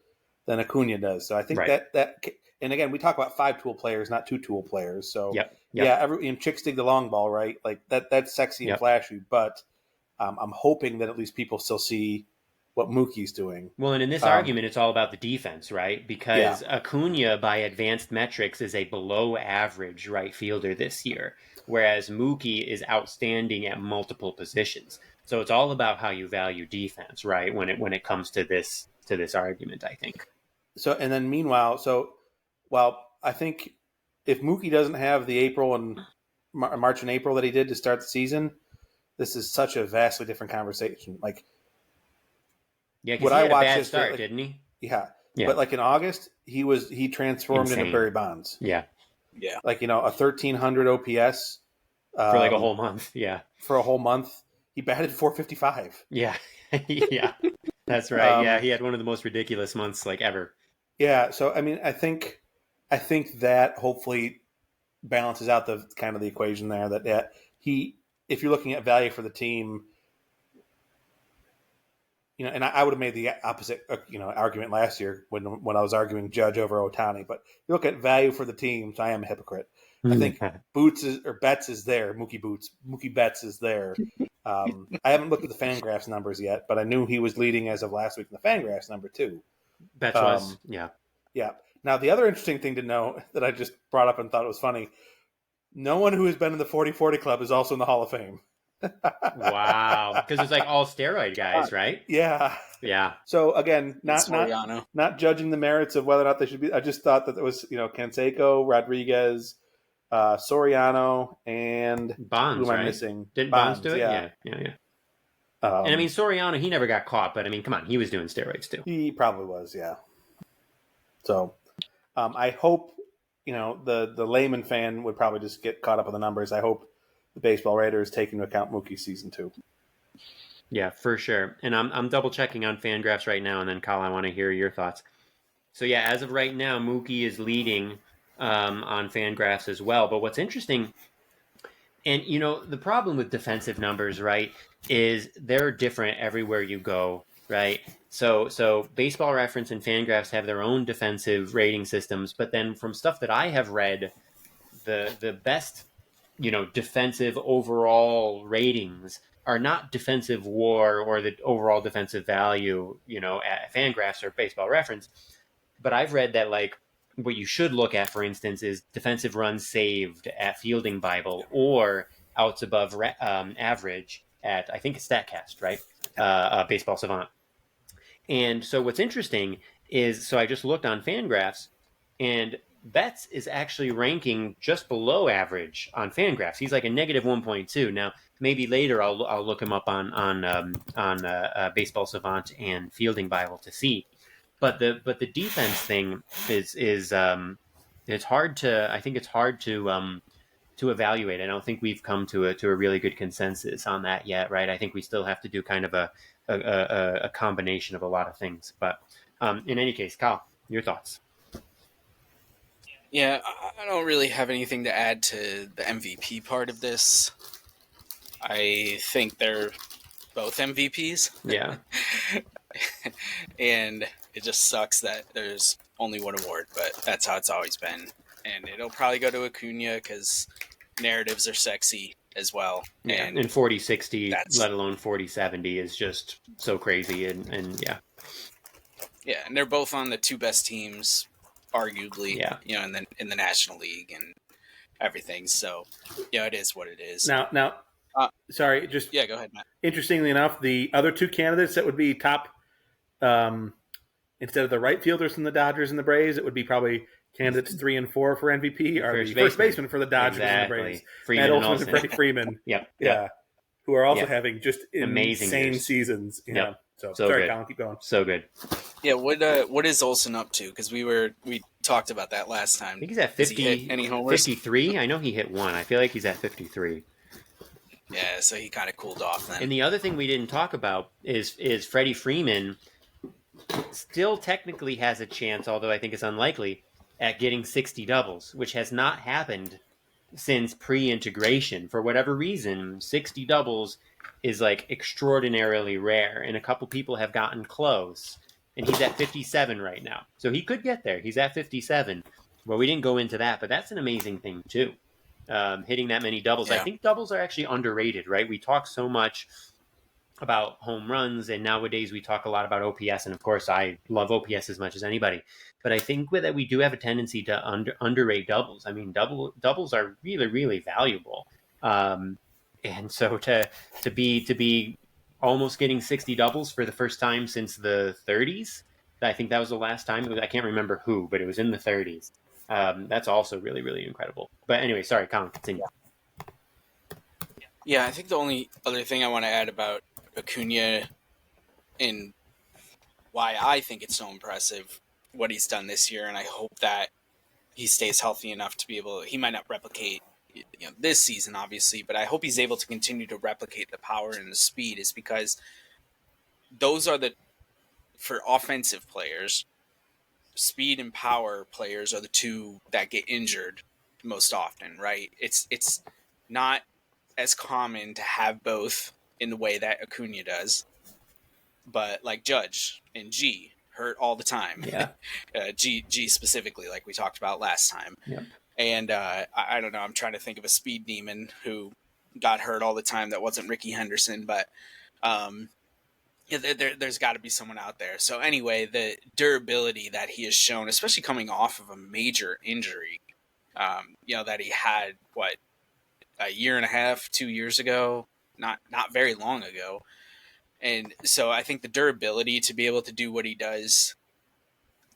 than Acuna does. So I think that, and again, we talk about 5-tool players, not 2-tool players. So chicks dig the long ball, right? Like that's sexy and flashy, but I'm hoping that at least people still see what Mookie's doing. Well, and in this argument, it's all about the defense, right? Because Acuna, by advanced metrics, is a below-average right fielder this year, whereas Mookie is outstanding at multiple positions. So it's all about how you value defense, right? When it comes to this argument, I think. So and then meanwhile, I think if Mookie doesn't have the April and March and April that he did to start the season, this is such a vastly different conversation. Like. Yeah, because he had a bad start, didn't he? Yeah. But like in August, he transformed into Barry Bonds. Yeah. Like, a 1,300 OPS. For like a whole month, yeah. For a whole month. He batted .455. Yeah. Yeah. That's right. Yeah, he had one of the most ridiculous months like ever. Yeah, so I mean, I think that hopefully balances out the kind of the equation there, that if you're looking at value for the team, and I would have made the opposite, argument last year when I was arguing Judge over Ohtani. But you look at value for the teams, I am a hypocrite. I think Betts is there. Mookie Betts is there. I haven't looked at the Fangraphs numbers yet, but I knew he was leading as of last week in the Fangraphs number 2. Betts was, yeah. Yeah. Now, the other interesting thing to know that I just brought up and thought it was funny, no one who has been in the 40-40 club is also in the Hall of Fame. Wow, because it's like all steroid guys, right? Yeah. So again, not judging the merits of whether or not they should be. I just thought that it was Canseco, Rodriguez, Soriano, and Bonds. Who am I right? missing? Didn't Bonds do it? Yeah. And I mean, Soriano, he never got caught, but I mean, come on, he was doing steroids too. He probably was, yeah. So I hope the layman fan would probably just get caught up on the numbers. I hope the Baseball Raiders take into account Mookie's season 2. Yeah, for sure. And I'm double checking on Fangraphs right now, and then Kyle, I want to hear your thoughts. So yeah, as of right now, Mookie is leading on Fangraphs as well. But what's interesting, and the problem with defensive numbers, right, is they're different everywhere you go, right? So Baseball Reference and Fangraphs have their own defensive rating systems, but then from stuff that I have read, the best defensive overall ratings are not defensive WAR or the overall defensive value, at Fangraphs or Baseball Reference. But I've read that, like, what you should look at, for instance, is defensive runs saved at Fielding Bible or outs above average at, I think it's StatCast, right? Baseball Savant. And so what's interesting is, so I just looked on Fangraphs, and Betts is actually ranking just below average on Fangraphs. He's like a negative 1.2. Now, maybe later I'll look him up on Baseball Savant and Fielding Bible to see. But the defense thing is it's hard to, I think it's hard to evaluate. I don't think we've come to a really good consensus on that yet, right? I think we still have to do kind of a combination of a lot of things. But in any case, Kyle, your thoughts? Yeah, I don't really have anything to add to the MVP part of this. I think they're both MVPs. Yeah. And it just sucks that there's only one award, but that's how it's always been. And it'll probably go to Acuna because narratives are sexy as well. Yeah, and 40-60, let alone 40-70 is just so crazy. And yeah. Yeah, and they're both on the 2 best teams, arguably, yeah. In the National League and everything. So, it is what it is. Now, sorry, just go ahead, Matt. Interestingly enough, the other 2 candidates that would be top, instead of the right fielders from the Dodgers and the Braves, it would be probably candidates 3 and 4 for MVP are the first baseman for the Dodgers and the Braves, Matt Olson and Freddie Freeman. Yep. Yeah, who are also having just amazing insane years. seasons. Yep. So, So sorry, good. Colin, keep going. So good. Yeah, what is Olsen up to? Because we talked about that last time. I think he's at Has he hit any homers? 53. I know he hit one. I feel like he's at 53. Yeah, so he kind of cooled off then. And the other thing we didn't talk about is Freddie Freeman still technically has a chance, although I think it's unlikely, at getting 60 doubles, which has not happened since pre-integration. For whatever reason, 60 doubles is like extraordinarily rare, and a couple people have gotten close, and he's at 57 right now. So he could get there. He's at 57. Well, we didn't go into that, but that's an amazing thing too. Hitting that many doubles. Yeah. I think doubles are actually underrated, right? We talk so much about home runs, and nowadays we talk a lot about OPS, and of course I love OPS as much as anybody, but I think that we do have a tendency to underrate doubles. I mean, doubles are really, really valuable, and so to be almost getting 60 doubles for the first time since the 30s, I think that was the last time. I can't remember who, but it was in the 30s. That's also really, really incredible. But anyway, sorry, Colin, continue. Yeah, I think the only other thing I want to add about Acuna and why I think it's so impressive what he's done this year, and I hope that he stays healthy enough to be able. He might not replicate this season, obviously, but I hope he's able to continue to replicate the power and the speed. Is because those are for offensive players, speed and power players are the two that get injured most often, right? It's not as common to have both in the way that Acuna does, but like Judge and G hurt all the time. Yeah. G specifically, like we talked about last time. Yep. And I don't know. I'm trying to think of a speed demon who got hurt all the time that wasn't Ricky Henderson, but there's got to be someone out there. So anyway, the durability that he has shown, especially coming off of a major injury, that he had a year and a half, 2 years ago, not very long ago. And so I think the durability to be able to do what he does,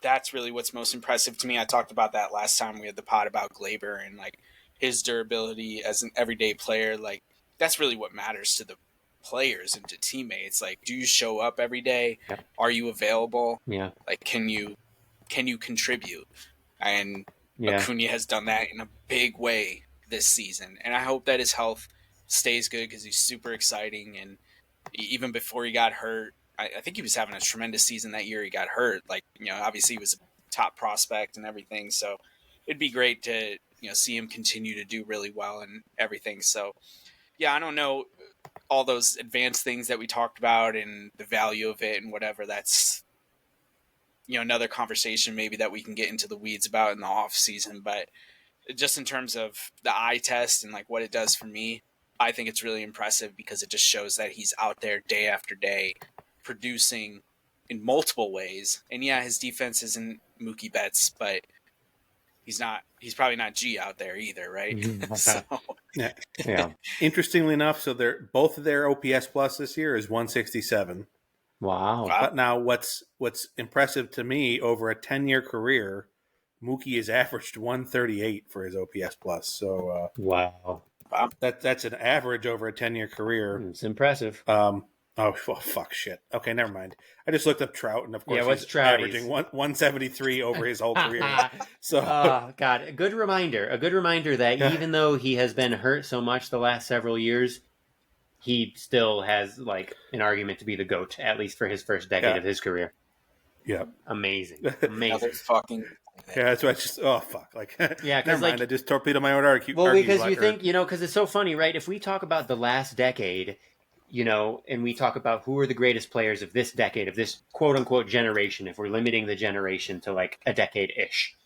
that's really what's most impressive to me. I talked about that last time we had the pod about Glaber and like his durability as an everyday player. Like that's really what matters to the players and to teammates. Like, do you show up every day? Yep. Are you available? Yeah. Like, can you contribute? And Yeah. Acuna has done that in a big way this season. And I hope that his health stays good because he's super exciting. And even before he got hurt, I think he was having a tremendous season that year he got hurt. Like, obviously he was a top prospect and everything. So it'd be great to, see him continue to do really well and everything. So, yeah, I don't know all those advanced things that we talked about and the value of it and whatever. That's, another conversation maybe that we can get into the weeds about in the off season. But just in terms of the eye test and like what it does for me, I think it's really impressive because it just shows that he's out there day after day producing in multiple ways. And yeah, his defense isn't Mookie Betts, but he's probably not G out there either, right? So, yeah. Interestingly enough, so both of their OPS plus this year is 167. Wow. But now what's impressive to me, over a 10-year career, Mookie has averaged 138 for his OPS plus. So wow. That's an average over a 10-year career. It's impressive. Fuck shit. Okay, never mind. I just looked up Trout, and of course he's averaging 173 over his whole career. So, God, a good reminder that even though he has been hurt so much the last several years, he still has like an argument to be the GOAT, at least for his first decade of his career. Yeah, amazing. fucking. Yeah, that's why it's just fuck. Like, yeah, never mind. I just torpedoed my own argument. Well, because you think because it's so funny, right? If we talk about the last decade, and we talk about who are the greatest players of this decade, of this quote unquote generation, if we're limiting the generation to like a decade ish,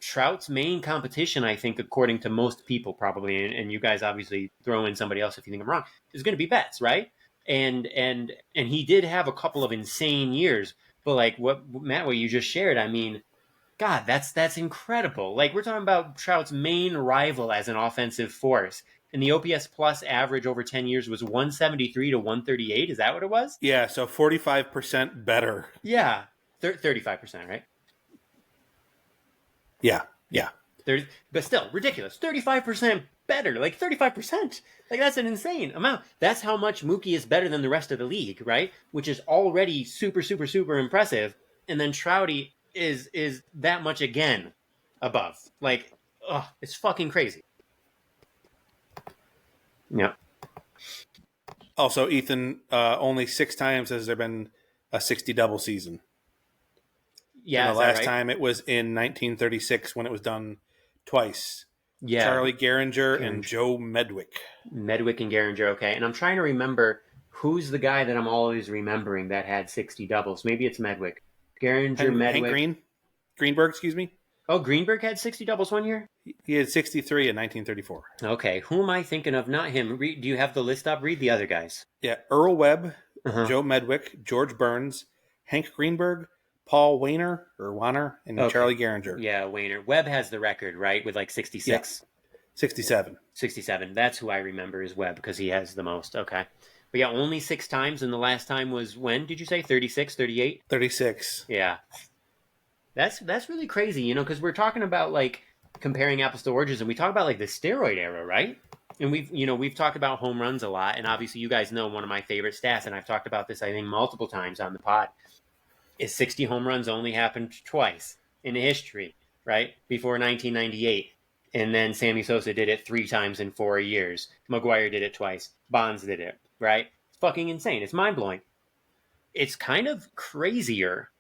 Trout's main competition, I think, according to most people probably, and you guys obviously throw in somebody else if you think I'm wrong, is going to be Betts, right? And he did have a couple of insane years, but like what you just shared, I mean, God, that's incredible. Like we're talking about Trout's main rival as an offensive force, and the OPS plus average over 10 years was 173 to 138. Is that what it was? Yeah, so 45% better. Yeah, 35%, right? Yeah. But still, ridiculous. 35% better, like 35%. Like, that's an insane amount. That's how much Mookie is better than the rest of the league, right? Which is already super, super, super impressive. And then Trouty is that much again above. Like, it's fucking crazy. Yeah. Also, Ethan, only 6 times has there been a 60 double season. Yeah, and the is that last right? time it was in 1936 when it was done twice. Yeah. Charlie Gehringer and Joe Medwick. Medwick and Gehringer, okay. And I'm trying to remember who's the guy that I'm always remembering that had 60 doubles. Maybe it's Medwick. Gehringer, Medwick. Hank Greenberg, excuse me. Oh, Greenberg had 60 doubles one year? He had 63 in 1934. Okay, who am I thinking of? Not him. Do you have the list up? Read the other guys. Yeah, Earl Webb, Joe Medwick, George Burns, Hank Greenberg, Paul Warner, and Charlie Gehringer. Yeah, Wayner. Webb has the record, right, with like 66? Yeah. 67. 67. That's who I remember is Webb because he has the most. Okay. But yeah, only 6 times, and the last time was when, did you say? 36, 38? 36. Yeah. That's really crazy, you know, because we're talking about, like, comparing apples to oranges, and we talk about, like, the steroid era, right? And we've talked about home runs a lot, and obviously you guys know one of my favorite stats, and I've talked about this, I think, multiple times on the pod, is 60 home runs only happened twice in history, right? Before 1998. And then Sammy Sosa did it 3 times in 4 years. McGwire did it twice. Bonds did it, right? It's fucking insane. It's mind-blowing. It's kind of crazier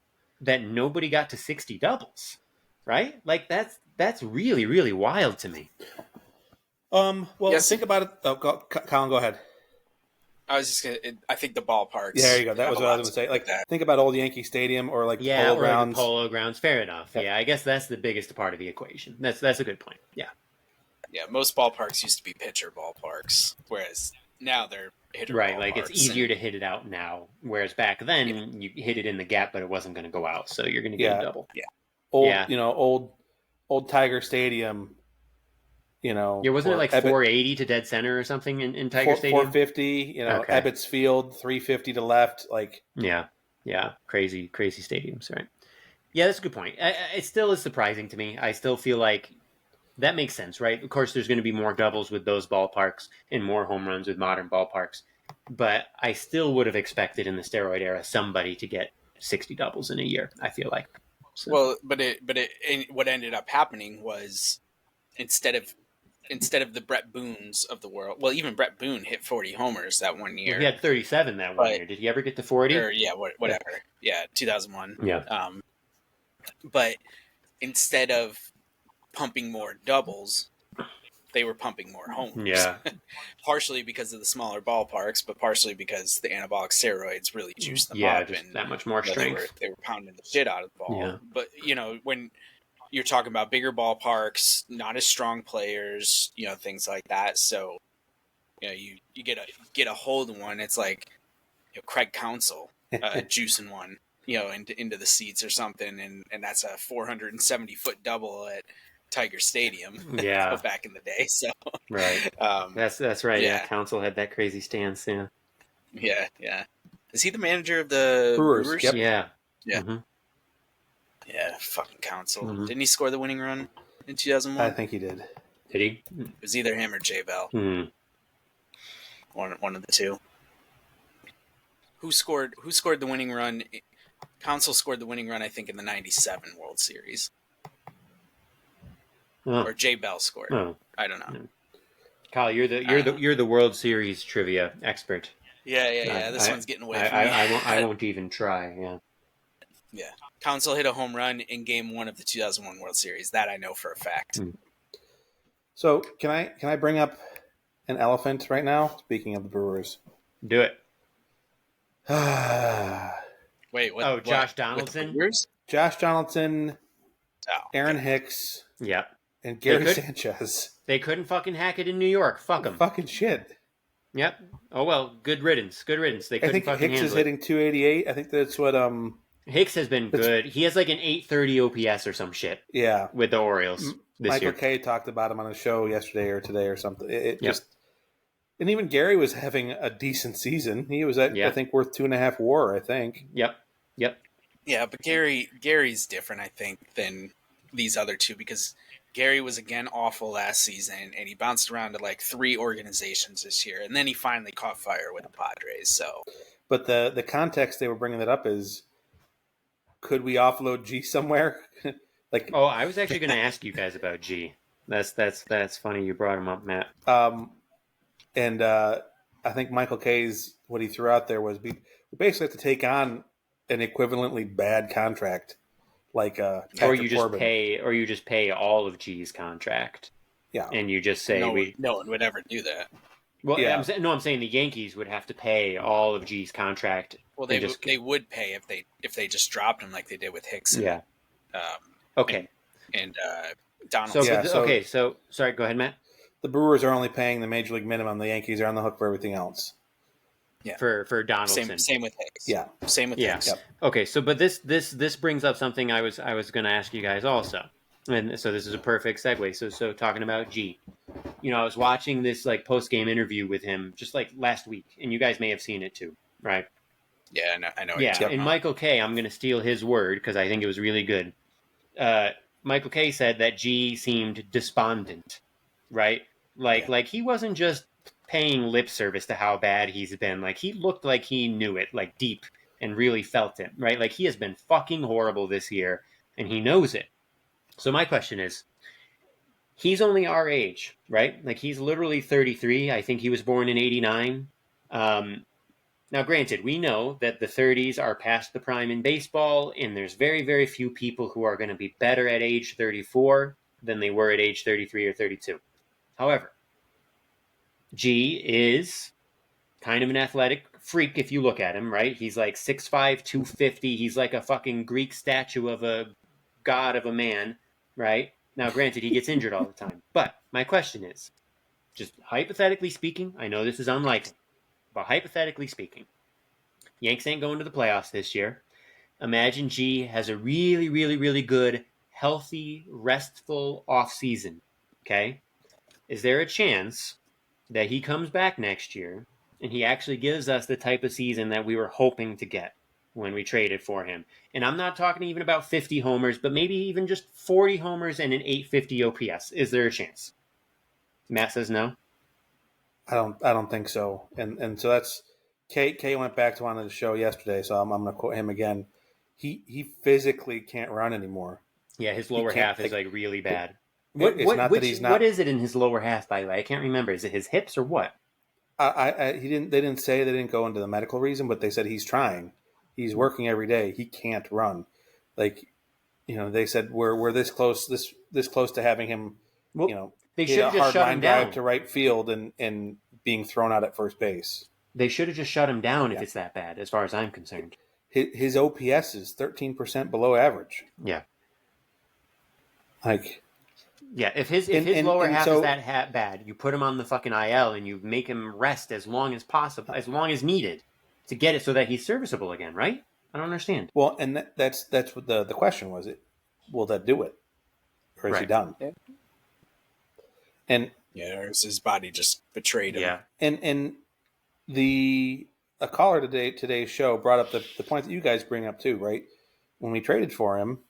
that nobody got to 60 doubles, right? Like, that's really, really wild to me. Well, yes. Think about it. Oh, Colin, go ahead. I was just gonna. I think the ballparks. Yeah, there you go. That was what I was going to say. Like, think about old Yankee Stadium or like Polo Grounds. Polo Grounds. Fair enough. Yep. Yeah, I guess that's the biggest part of the equation. That's a good point. Yeah. Yeah, most ballparks used to be pitcher ballparks, whereas now they're hitter right. ballparks. Like, it's easier to hit it out now, whereas back then you hit it in the gap, but it wasn't going to go out, so you're going to get a double. Yeah. Old Tiger Stadium. Wasn't it like 480 to dead center or something in Tiger Stadium? 450. Ebbets Field 350 to left. Like, yeah, crazy stadiums, right? Yeah, that's a good point. It still is surprising to me. I still feel like that makes sense, right? Of course, there's going to be more doubles with those ballparks and more home runs with modern ballparks, but I still would have expected in the steroid era somebody to get 60 doubles in a year. I feel like. So. Well, but what ended up happening was instead of the Brett Boones of the world, well, even Brett Boone hit 40 homers that one year. He had 37 that one year. Did he ever get to 40? Or, yeah, whatever. Yeah, 2001. Yeah. But instead of pumping more doubles, they were pumping more homers. Yeah. Partially because of the smaller ballparks, but partially because the anabolic steroids really juiced them up. Just and that much more strength. They were pounding the shit out of the ball. Yeah. But, when you're talking about bigger ballparks, not as strong players, things like that. So, you get a hold of one. It's like Craig Counsell juicing one, into the seats or something, and that's a 470-foot double at Tiger Stadium. Yeah, back in the day. So right, that's right. Yeah, Counsell had that crazy stance. Yeah. Is he the manager of the Brewers? Yep. Yeah. Mm-hmm. Yeah, fucking Counsell. Mm-hmm. Didn't he score the winning run in 2001? I think he did. Did he? It was either him or Jay Bell. Mm. One of the two. Who scored the winning run? Counsell scored the winning run, I think, in the '97 World Series. Or Jay Bell scored. Oh. I don't know. Kyle, you're the World Series trivia expert. Yeah. This one's getting away from me. I won't even try. Yeah. Yeah. Counsell hit a home run in Game 1 of the 2001 World Series. That I know for a fact. So can I bring up an elephant right now? Speaking of the Brewers, do it. Wait, what? Oh, Josh Donaldson. Josh Donaldson, Aaron Hicks, and Gary Sanchez. They couldn't fucking hack it in New York. Fuck them. Fucking shit. Yep. Oh well, good riddance. Good riddance. They couldn't I think fucking Hicks handle is hitting 288. I think that's what Hicks has been good. He has like an 830 OPS or some shit. Yeah. With the Orioles this Michael year. Kay talked about him on a show yesterday or today or something. It just, and even Gary was having a decent season. He was at I think worth 2.5 WAR. I think. Yep. Yeah, but Gary's different, I think, than these other two because Gary was again awful last season, and he bounced around to like 3 organizations this year, and then he finally caught fire with the Padres. So, But the context they were bringing that up is, could we offload G somewhere? Like, Oh, I was actually going to ask you guys about G. That's funny you brought him up, Matt. And I think Michael K's what he threw out there was we basically have to take on an equivalently bad contract, like Patrick Corbin. Or you just pay all of G's contract. Yeah, and you just say no one would ever do that. Well, Yeah. I'm saying the Yankees would have to pay all of G's contract. Well, they would pay if they just dropped him like they did with Hicks. Yeah. Okay. And Donald. So sorry. Go ahead, Matt. The Brewers are only paying the major league minimum. The Yankees are on the hook for everything else. Yeah. For Donaldson. Same with Hicks. Yeah. Same with Hicks. Yep. Okay. So, but this brings up something I was going to ask you guys also, and so this is a perfect segue. So talking about G, I was watching this like post game interview with him just like last week, and you guys may have seen it too, right? Yeah, I know. Yeah, and Michael K, I'm going to steal his word because I think it was really good. Michael K said that G seemed despondent, right? Like he wasn't just paying lip service to how bad he's been. Like he looked like he knew it, like deep, and really felt it, right? Like he has been fucking horrible this year, and he knows it. So my question is, he's only our age, right? Like he's literally 33. I think he was born in '89. Now, granted, we know that the 30s are past the prime in baseball, and there's very, very few people who are going to be better at age 34 than they were at age 33 or 32. However, G is kind of an athletic freak if you look at him, right? He's like 6'5", 250. He's like a fucking Greek statue of a god of a man, right? Now, granted, he gets injured all the time. But my question is, just hypothetically speaking, I know this is unlikely, but hypothetically speaking, Yanks ain't going to the playoffs this year. Imagine G has a really, really, really good, healthy, restful offseason, okay? Is there a chance that he comes back next year and he actually gives us the type of season that we were hoping to get when we traded for him? And I'm not talking even about 50 homers, but maybe even just 40 homers and an 850 OPS. Is there a chance? Matt says no. I don't think so. And so that's K went back to one of the show yesterday, so I'm going to quote him again. He physically can't run anymore. Yeah, his lower half is like really bad. What is it in his lower half, by the way? I can't remember. Is it his hips or what? They didn't say, they didn't go into the medical reason, but they said he's trying. He's working every day. He can't run. Like, they said we're this close to having him, they should have just shut him down drive to right field and being thrown out at first base. They should have just shut him down if it's that bad, as far as I'm concerned. His OPS is 13% below average. Yeah. If his lower half is that bad, you put him on the fucking IL and you make him rest as long as possible, as long as needed, to get it so that he's serviceable again, right? I don't understand. Well, and that's what the question was. Will that do it, or is he done? Yeah. And or is his body just betrayed him? Yeah, and a caller today's show brought up the point that you guys bring up too, right? When we traded for him,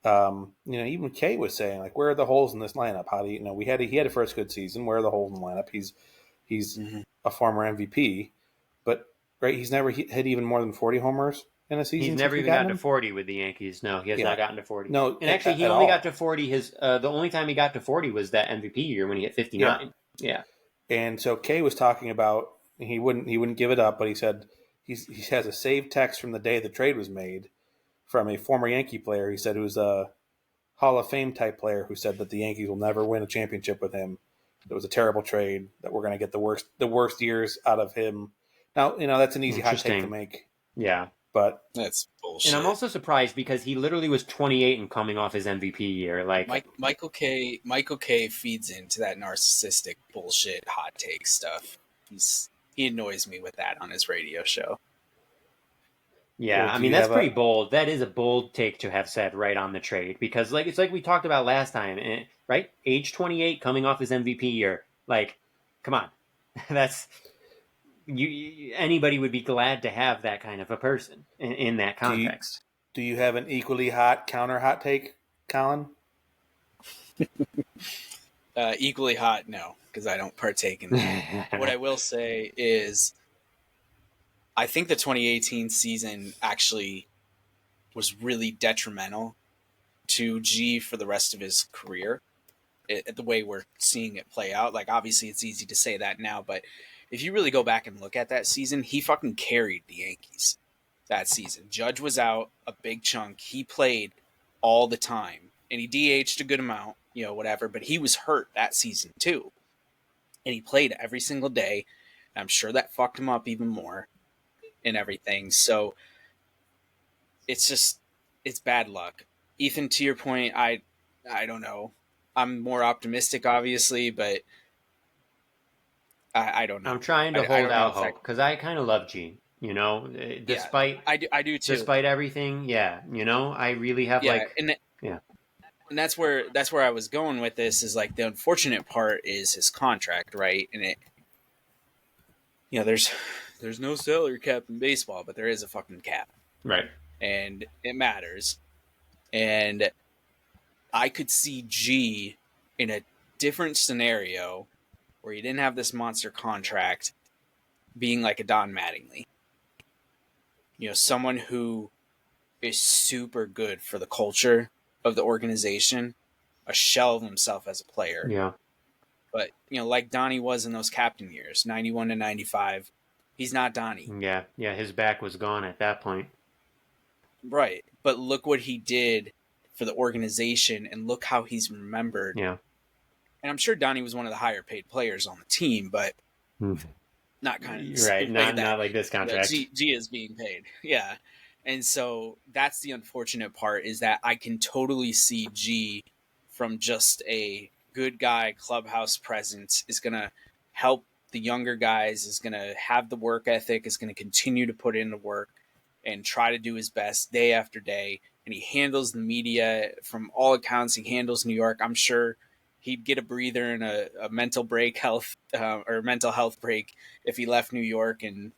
even Kay was saying, like, where are the holes in this lineup? How do he had a first good season. Where are the holes in the lineup? He's a former MVP, but he's never hit even more than 40 homers in a season. He's never even gotten to 40 with the Yankees. No, he has not gotten to 40. No, and actually, he only got to 40. The only time he got to 40 was that MVP year when he hit 59. Yeah. And so Kay was talking about he wouldn't give it up, but he said he has a saved text from the day the trade was made from a former Yankee player. He said it was a Hall of Fame type player who said that the Yankees will never win a championship with him. It was a terrible trade, that we're going to get the worst years out of him. Now, that's an easy hot take to make. Yeah. But that's bullshit. And I'm also surprised because he literally was 28 and coming off his MVP year. Like Michael K feeds into that narcissistic bullshit hot take stuff. He annoys me with that on his radio show. Yeah, I mean, that's pretty bold. That is a bold take to have said right on the trade, because it's like we talked about last time, right? Age 28, coming off his MVP year. Like, come on. That's anybody would be glad to have that kind of a person in that context. Do you have an equally hot counter hot take, Colin? Equally hot, no, because I don't partake in that. What I will say is, I think the 2018 season actually was really detrimental to G for the rest of his career. The way we're seeing it play out, like obviously it's easy to say that now, but if you really go back and look at that season, he fucking carried the Yankees that season. Judge was out a big chunk. He played all the time, and he DH'd a good amount, whatever. But he was hurt that season too, and he played every single day. I'm sure that fucked him up even more and everything. So it's bad luck. Ethan, to your point, I don't know. I'm more optimistic, obviously, but I don't know. I'm trying to I hold don't know out if that. hope because I kind of love Gene. Yeah, Despite I do too. despite everything, yeah. I really have Yeah, yeah, and that's where I was going with this. Is like the unfortunate part is his contract, right? And there's no salary cap in baseball, but there is a fucking cap, right. and it matters. And I could see G in a different scenario where he didn't have this monster contract being like a Don Mattingly. Someone who is super good for the culture of the organization, a shell of himself as a player. Yeah. But, like Donnie was in those captain years, 91 to 95, he's not Donnie. Yeah. Yeah. His back was gone at that point. Right. But look what he did for the organization and look how he's remembered. Yeah. And I'm sure Donnie was one of the higher paid players on the team, but not kind of the right. same way Not like this contract. G is being paid. Yeah. And so that's the unfortunate part, is that I can totally see G from just a good guy clubhouse presence is going to help the younger guys, is going to have the work ethic, is going to continue to put in the work and try to do his best day after day. And he handles the media from all accounts. He handles New York. I'm sure he'd get a breather and a mental break or mental health break if he left New York and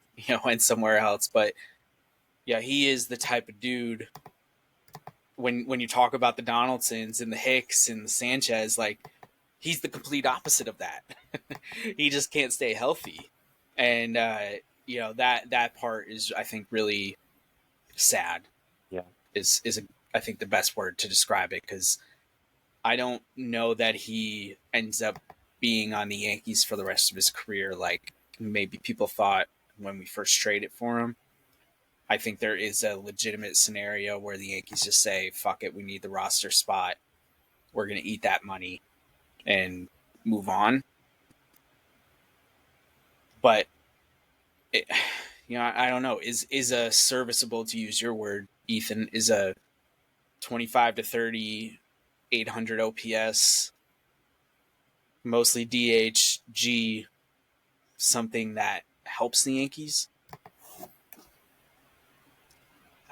went somewhere else. But yeah, he is the type of dude. When you talk about the Donaldsons and the Hicks and the Sanchez, like, he's the complete opposite of that. He just can't stay healthy, and that part is, I think, really sad. Yeah. Is I think the best word to describe it, because I don't know that he ends up being on the Yankees for the rest of his career, like maybe people thought when we first traded for him. I think there is a legitimate scenario where the Yankees just say, fuck it, we need the roster spot. We're going to eat that money and move on. But, I don't know. Is a serviceable, to use your word, Ethan, is a 25 to 30, 800 OPS, mostly DH, G, something that helps the Yankees?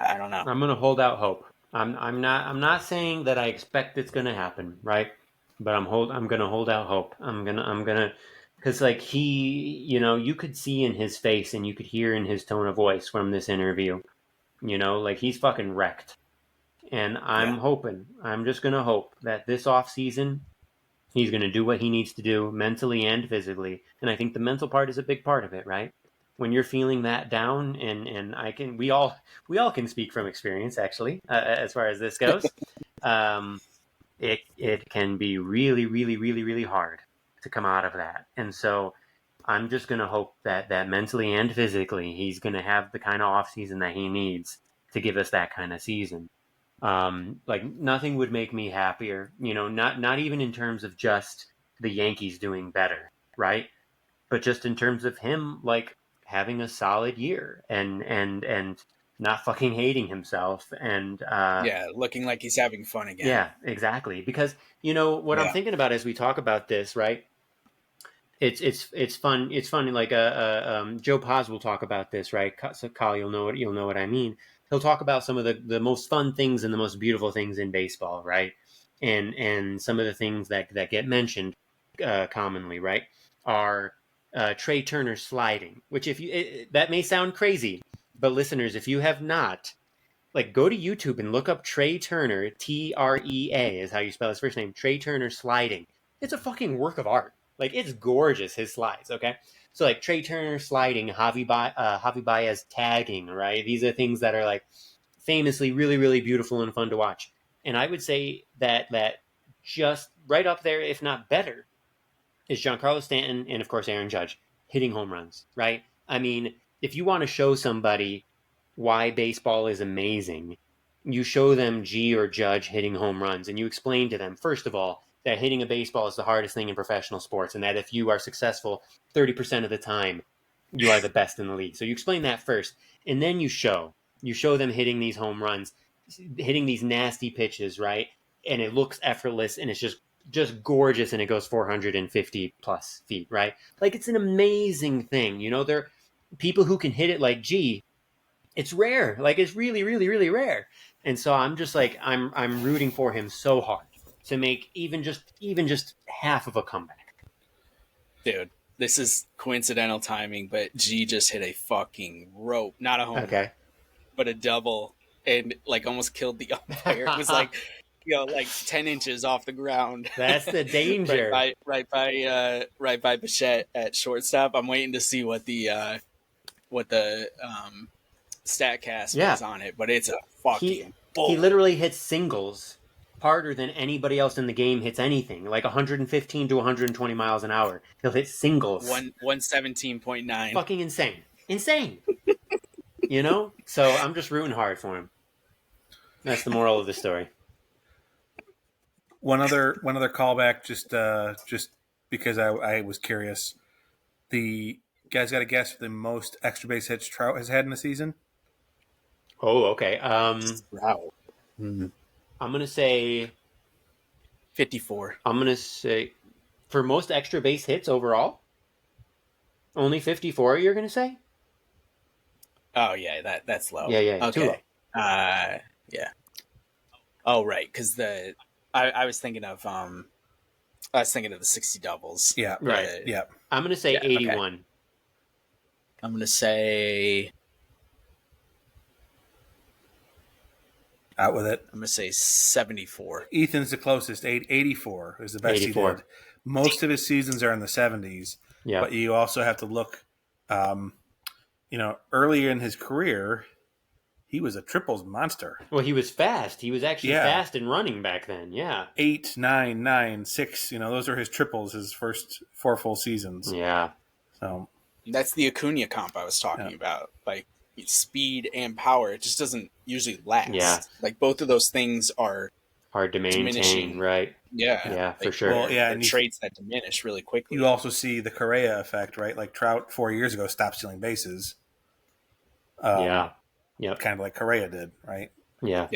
I don't know. I'm gonna hold out hope. I'm not saying that I expect it's gonna happen, right? But I'm gonna hold out hope. I'm gonna because like he, you could see in his face and you could hear in his tone of voice from this interview, like he's fucking wrecked. And I'm just gonna hope that this off season he's gonna do what he needs to do mentally and physically. And I think the mental part is a big part of it, right? When you're feeling that down, and we all can speak from experience, actually, as far as this goes. It can be really, really, really, really hard to come out of that. And so I'm just going to hope that mentally and physically he's going to have the kind of off season that he needs to give us that kind of season. Like nothing would make me happier, not even in terms of just the Yankees doing better, right? But just in terms of him, like, having a solid year and not fucking hating himself and looking like he's having fun again. Yeah, exactly. Because what I'm thinking about as we talk about this, right? It's fun. It's funny. Like Joe Paz will talk about this, right? So Kyle, you'll know what I mean. He'll talk about some of the most fun things and the most beautiful things in baseball, right? And some of the things that get mentioned commonly, right, are Trey Turner sliding. Which that may sound crazy, but listeners, if you have not Like, go to YouTube and look up Trey Turner, Trea is how you spell his first name, Trey Turner sliding. It's a fucking work of art. Like, it's gorgeous, his slides, okay? So, like, Trey Turner sliding, Javi Baez tagging, right? These are things that are, like, famously really, really beautiful and fun to watch. And I would say that just right up there, if not better, is Giancarlo Stanton and, of course, Aaron Judge hitting home runs, right? I mean, if you want to show somebody why baseball is amazing, you show them G or Judge hitting home runs, and you explain to them, first of all, that hitting a baseball is the hardest thing in professional sports, and that if you are successful 30% of the time, you are the best in the league. So you explain that first, and then you show them hitting these home runs, hitting these nasty pitches, right? And it looks effortless, and it's just gorgeous, and it goes 450 plus feet, right? Like, it's an amazing thing. There are people who can hit it like G. It's rare. Like, it's really, really, really rare. And so I'm just like, I'm rooting for him so hard to make even just half of a comeback. Dude, this is coincidental timing, but G just hit a fucking rope, not a home run, but a double, and like almost killed the umpire. It was like, like 10 inches off the ground. That's the danger. right by Bichette at shortstop. I'm waiting to see what the StatCast was on it, but it's a fucking bull. He literally hits singles harder than anybody else in the game hits anything, like 115 to 120 miles an hour. He'll hit singles. 117.9. Fucking insane. So I'm just rooting hard for him. That's the moral of the story. One other callback, just because I was curious. The guys got to guess the most extra base hits Trout has had in a season. Oh, okay. Wow. I'm gonna say 54. I'm gonna say for most extra base hits overall, only 54. You're gonna say? Oh yeah, that's low. Yeah. Okay. Too low. Yeah. Oh right, because I was thinking of the 60 doubles. Yeah. Right. Yeah. I'm gonna say 81. Okay. I'm gonna say. Out with it. I'm gonna say 74. Ethan's the closest. 84 is the best 84. he did. Most of his seasons are in the 70s. Yeah. But you also have to look. Earlier in his career, he was a triples monster. Well, he was fast. He was actually fast and running back then. Yeah. 8, 9, 9, 6. Those are his triples. His first 4 full seasons. Yeah. So that's the Acuna comp I was talking about. Like speed and power, it just doesn't usually last. Yeah. Like both of those things are hard to maintain, diminishing. Right? Yeah, for sure. Well, and traits that diminish really quickly. You also see the Correa effect, right? Like Trout 4 years ago stopped stealing bases. Yep. Kind of like Correa did, right? Yeah.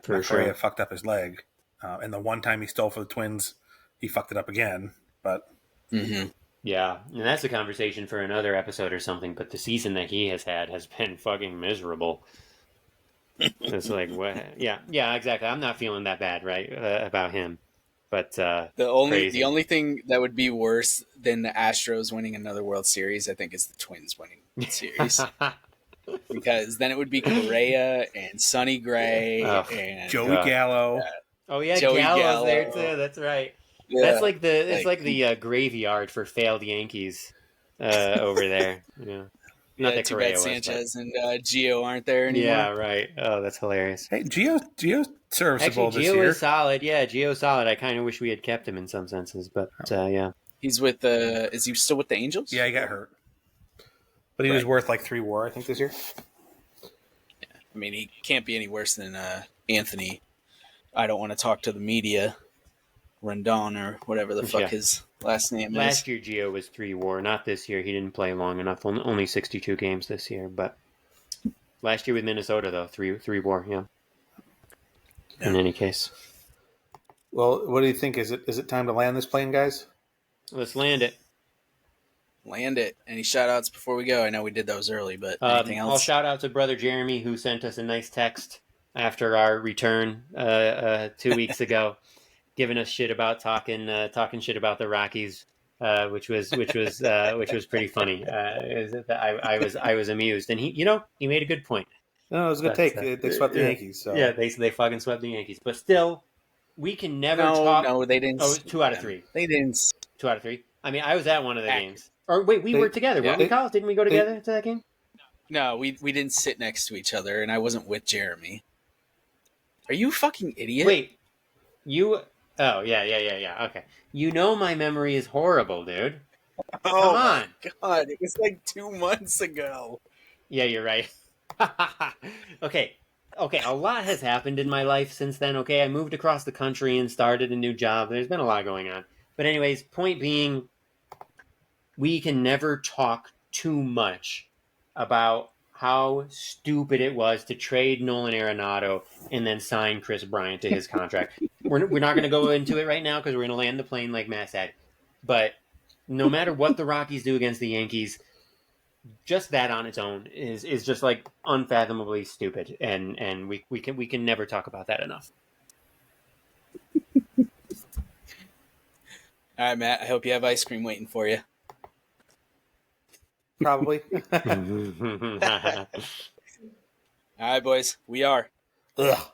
For sure. Correa fucked up his leg, and the one time he stole for the Twins, he fucked it up again. But yeah, and that's a conversation for another episode or something. But the season that he has had has been fucking miserable. It's like, what? Yeah, exactly. I'm not feeling that bad, right, about him. But the only thing that would be worse than the Astros winning another World Series, I think, is the Twins winning the series. Because then it would be Correa and Sonny Gray and Joey Gallo. Oh yeah, Joey Gallo's Gallo. there too. That's right. Yeah. That's like the graveyard for failed Yankees over there. Yeah. Not that too Correa bad was, Sanchez and Gio aren't there anymore. Yeah, right. Oh, that's hilarious. Hey, Gio's serviceable Actually, this Gio year. is solid. Yeah, Gio's solid. I kind of wish we had kept him in some senses, but yeah. He's with the. Is he still with the Angels? Yeah, he got hurt, but he was worth like 3 WAR, I think, this year. Yeah. I mean, he can't be any worse than Anthony. I don't want to talk to the media. Rendon or whatever the fuck his last name is. Last year, Gio was 3 WAR. Not this year. He didn't play long enough. Only 62 games this year. But last year with Minnesota, though, 3 WAR. Yeah. In any case. Well, what do you think? Is it time to land this plane, guys? Let's land it. Land it. Any shout-outs before we go? I know we did those early, but anything else? I'll shout out to Brother Jeremy, who sent us a nice text after our return 2 weeks ago, giving us shit about talking shit about the Rockies, which was pretty funny. I was amused, and he made a good point. No, it was a good take. They swept the yeah, Yankees. So yeah, they fucking swept the Yankees. But still, we can never No, talk. no, they didn't. Oh, 2 out of 3. They didn't. 2 out of 3. I mean, I was at one of the Accurate. games. Or wait, we they were together, Yeah. weren't we, Kyle? Didn't we go they together to that game? No, we didn't sit next to each other, and I wasn't with Jeremy. Are you a fucking idiot? Wait, you. Oh, yeah. Okay. You know my memory is horrible, dude. Oh Come my on. god, it was like 2 months ago. Yeah, you're right. Okay. Okay, a lot has happened in my life since then, okay? I moved across the country and started a new job. There's been a lot going on. But anyways, point being, we can never talk too much about how stupid it was to trade Nolan Arenado and then sign Chris Bryant to his contract. We're not going to go into it right now because we're going to land the plane like Matt said. But no matter what the Rockies do against the Yankees, just that on its own is just like unfathomably stupid, and we can never talk about that enough. All right, Matt. I hope you have ice cream waiting for you. probably. All right, boys. We are. Ugh.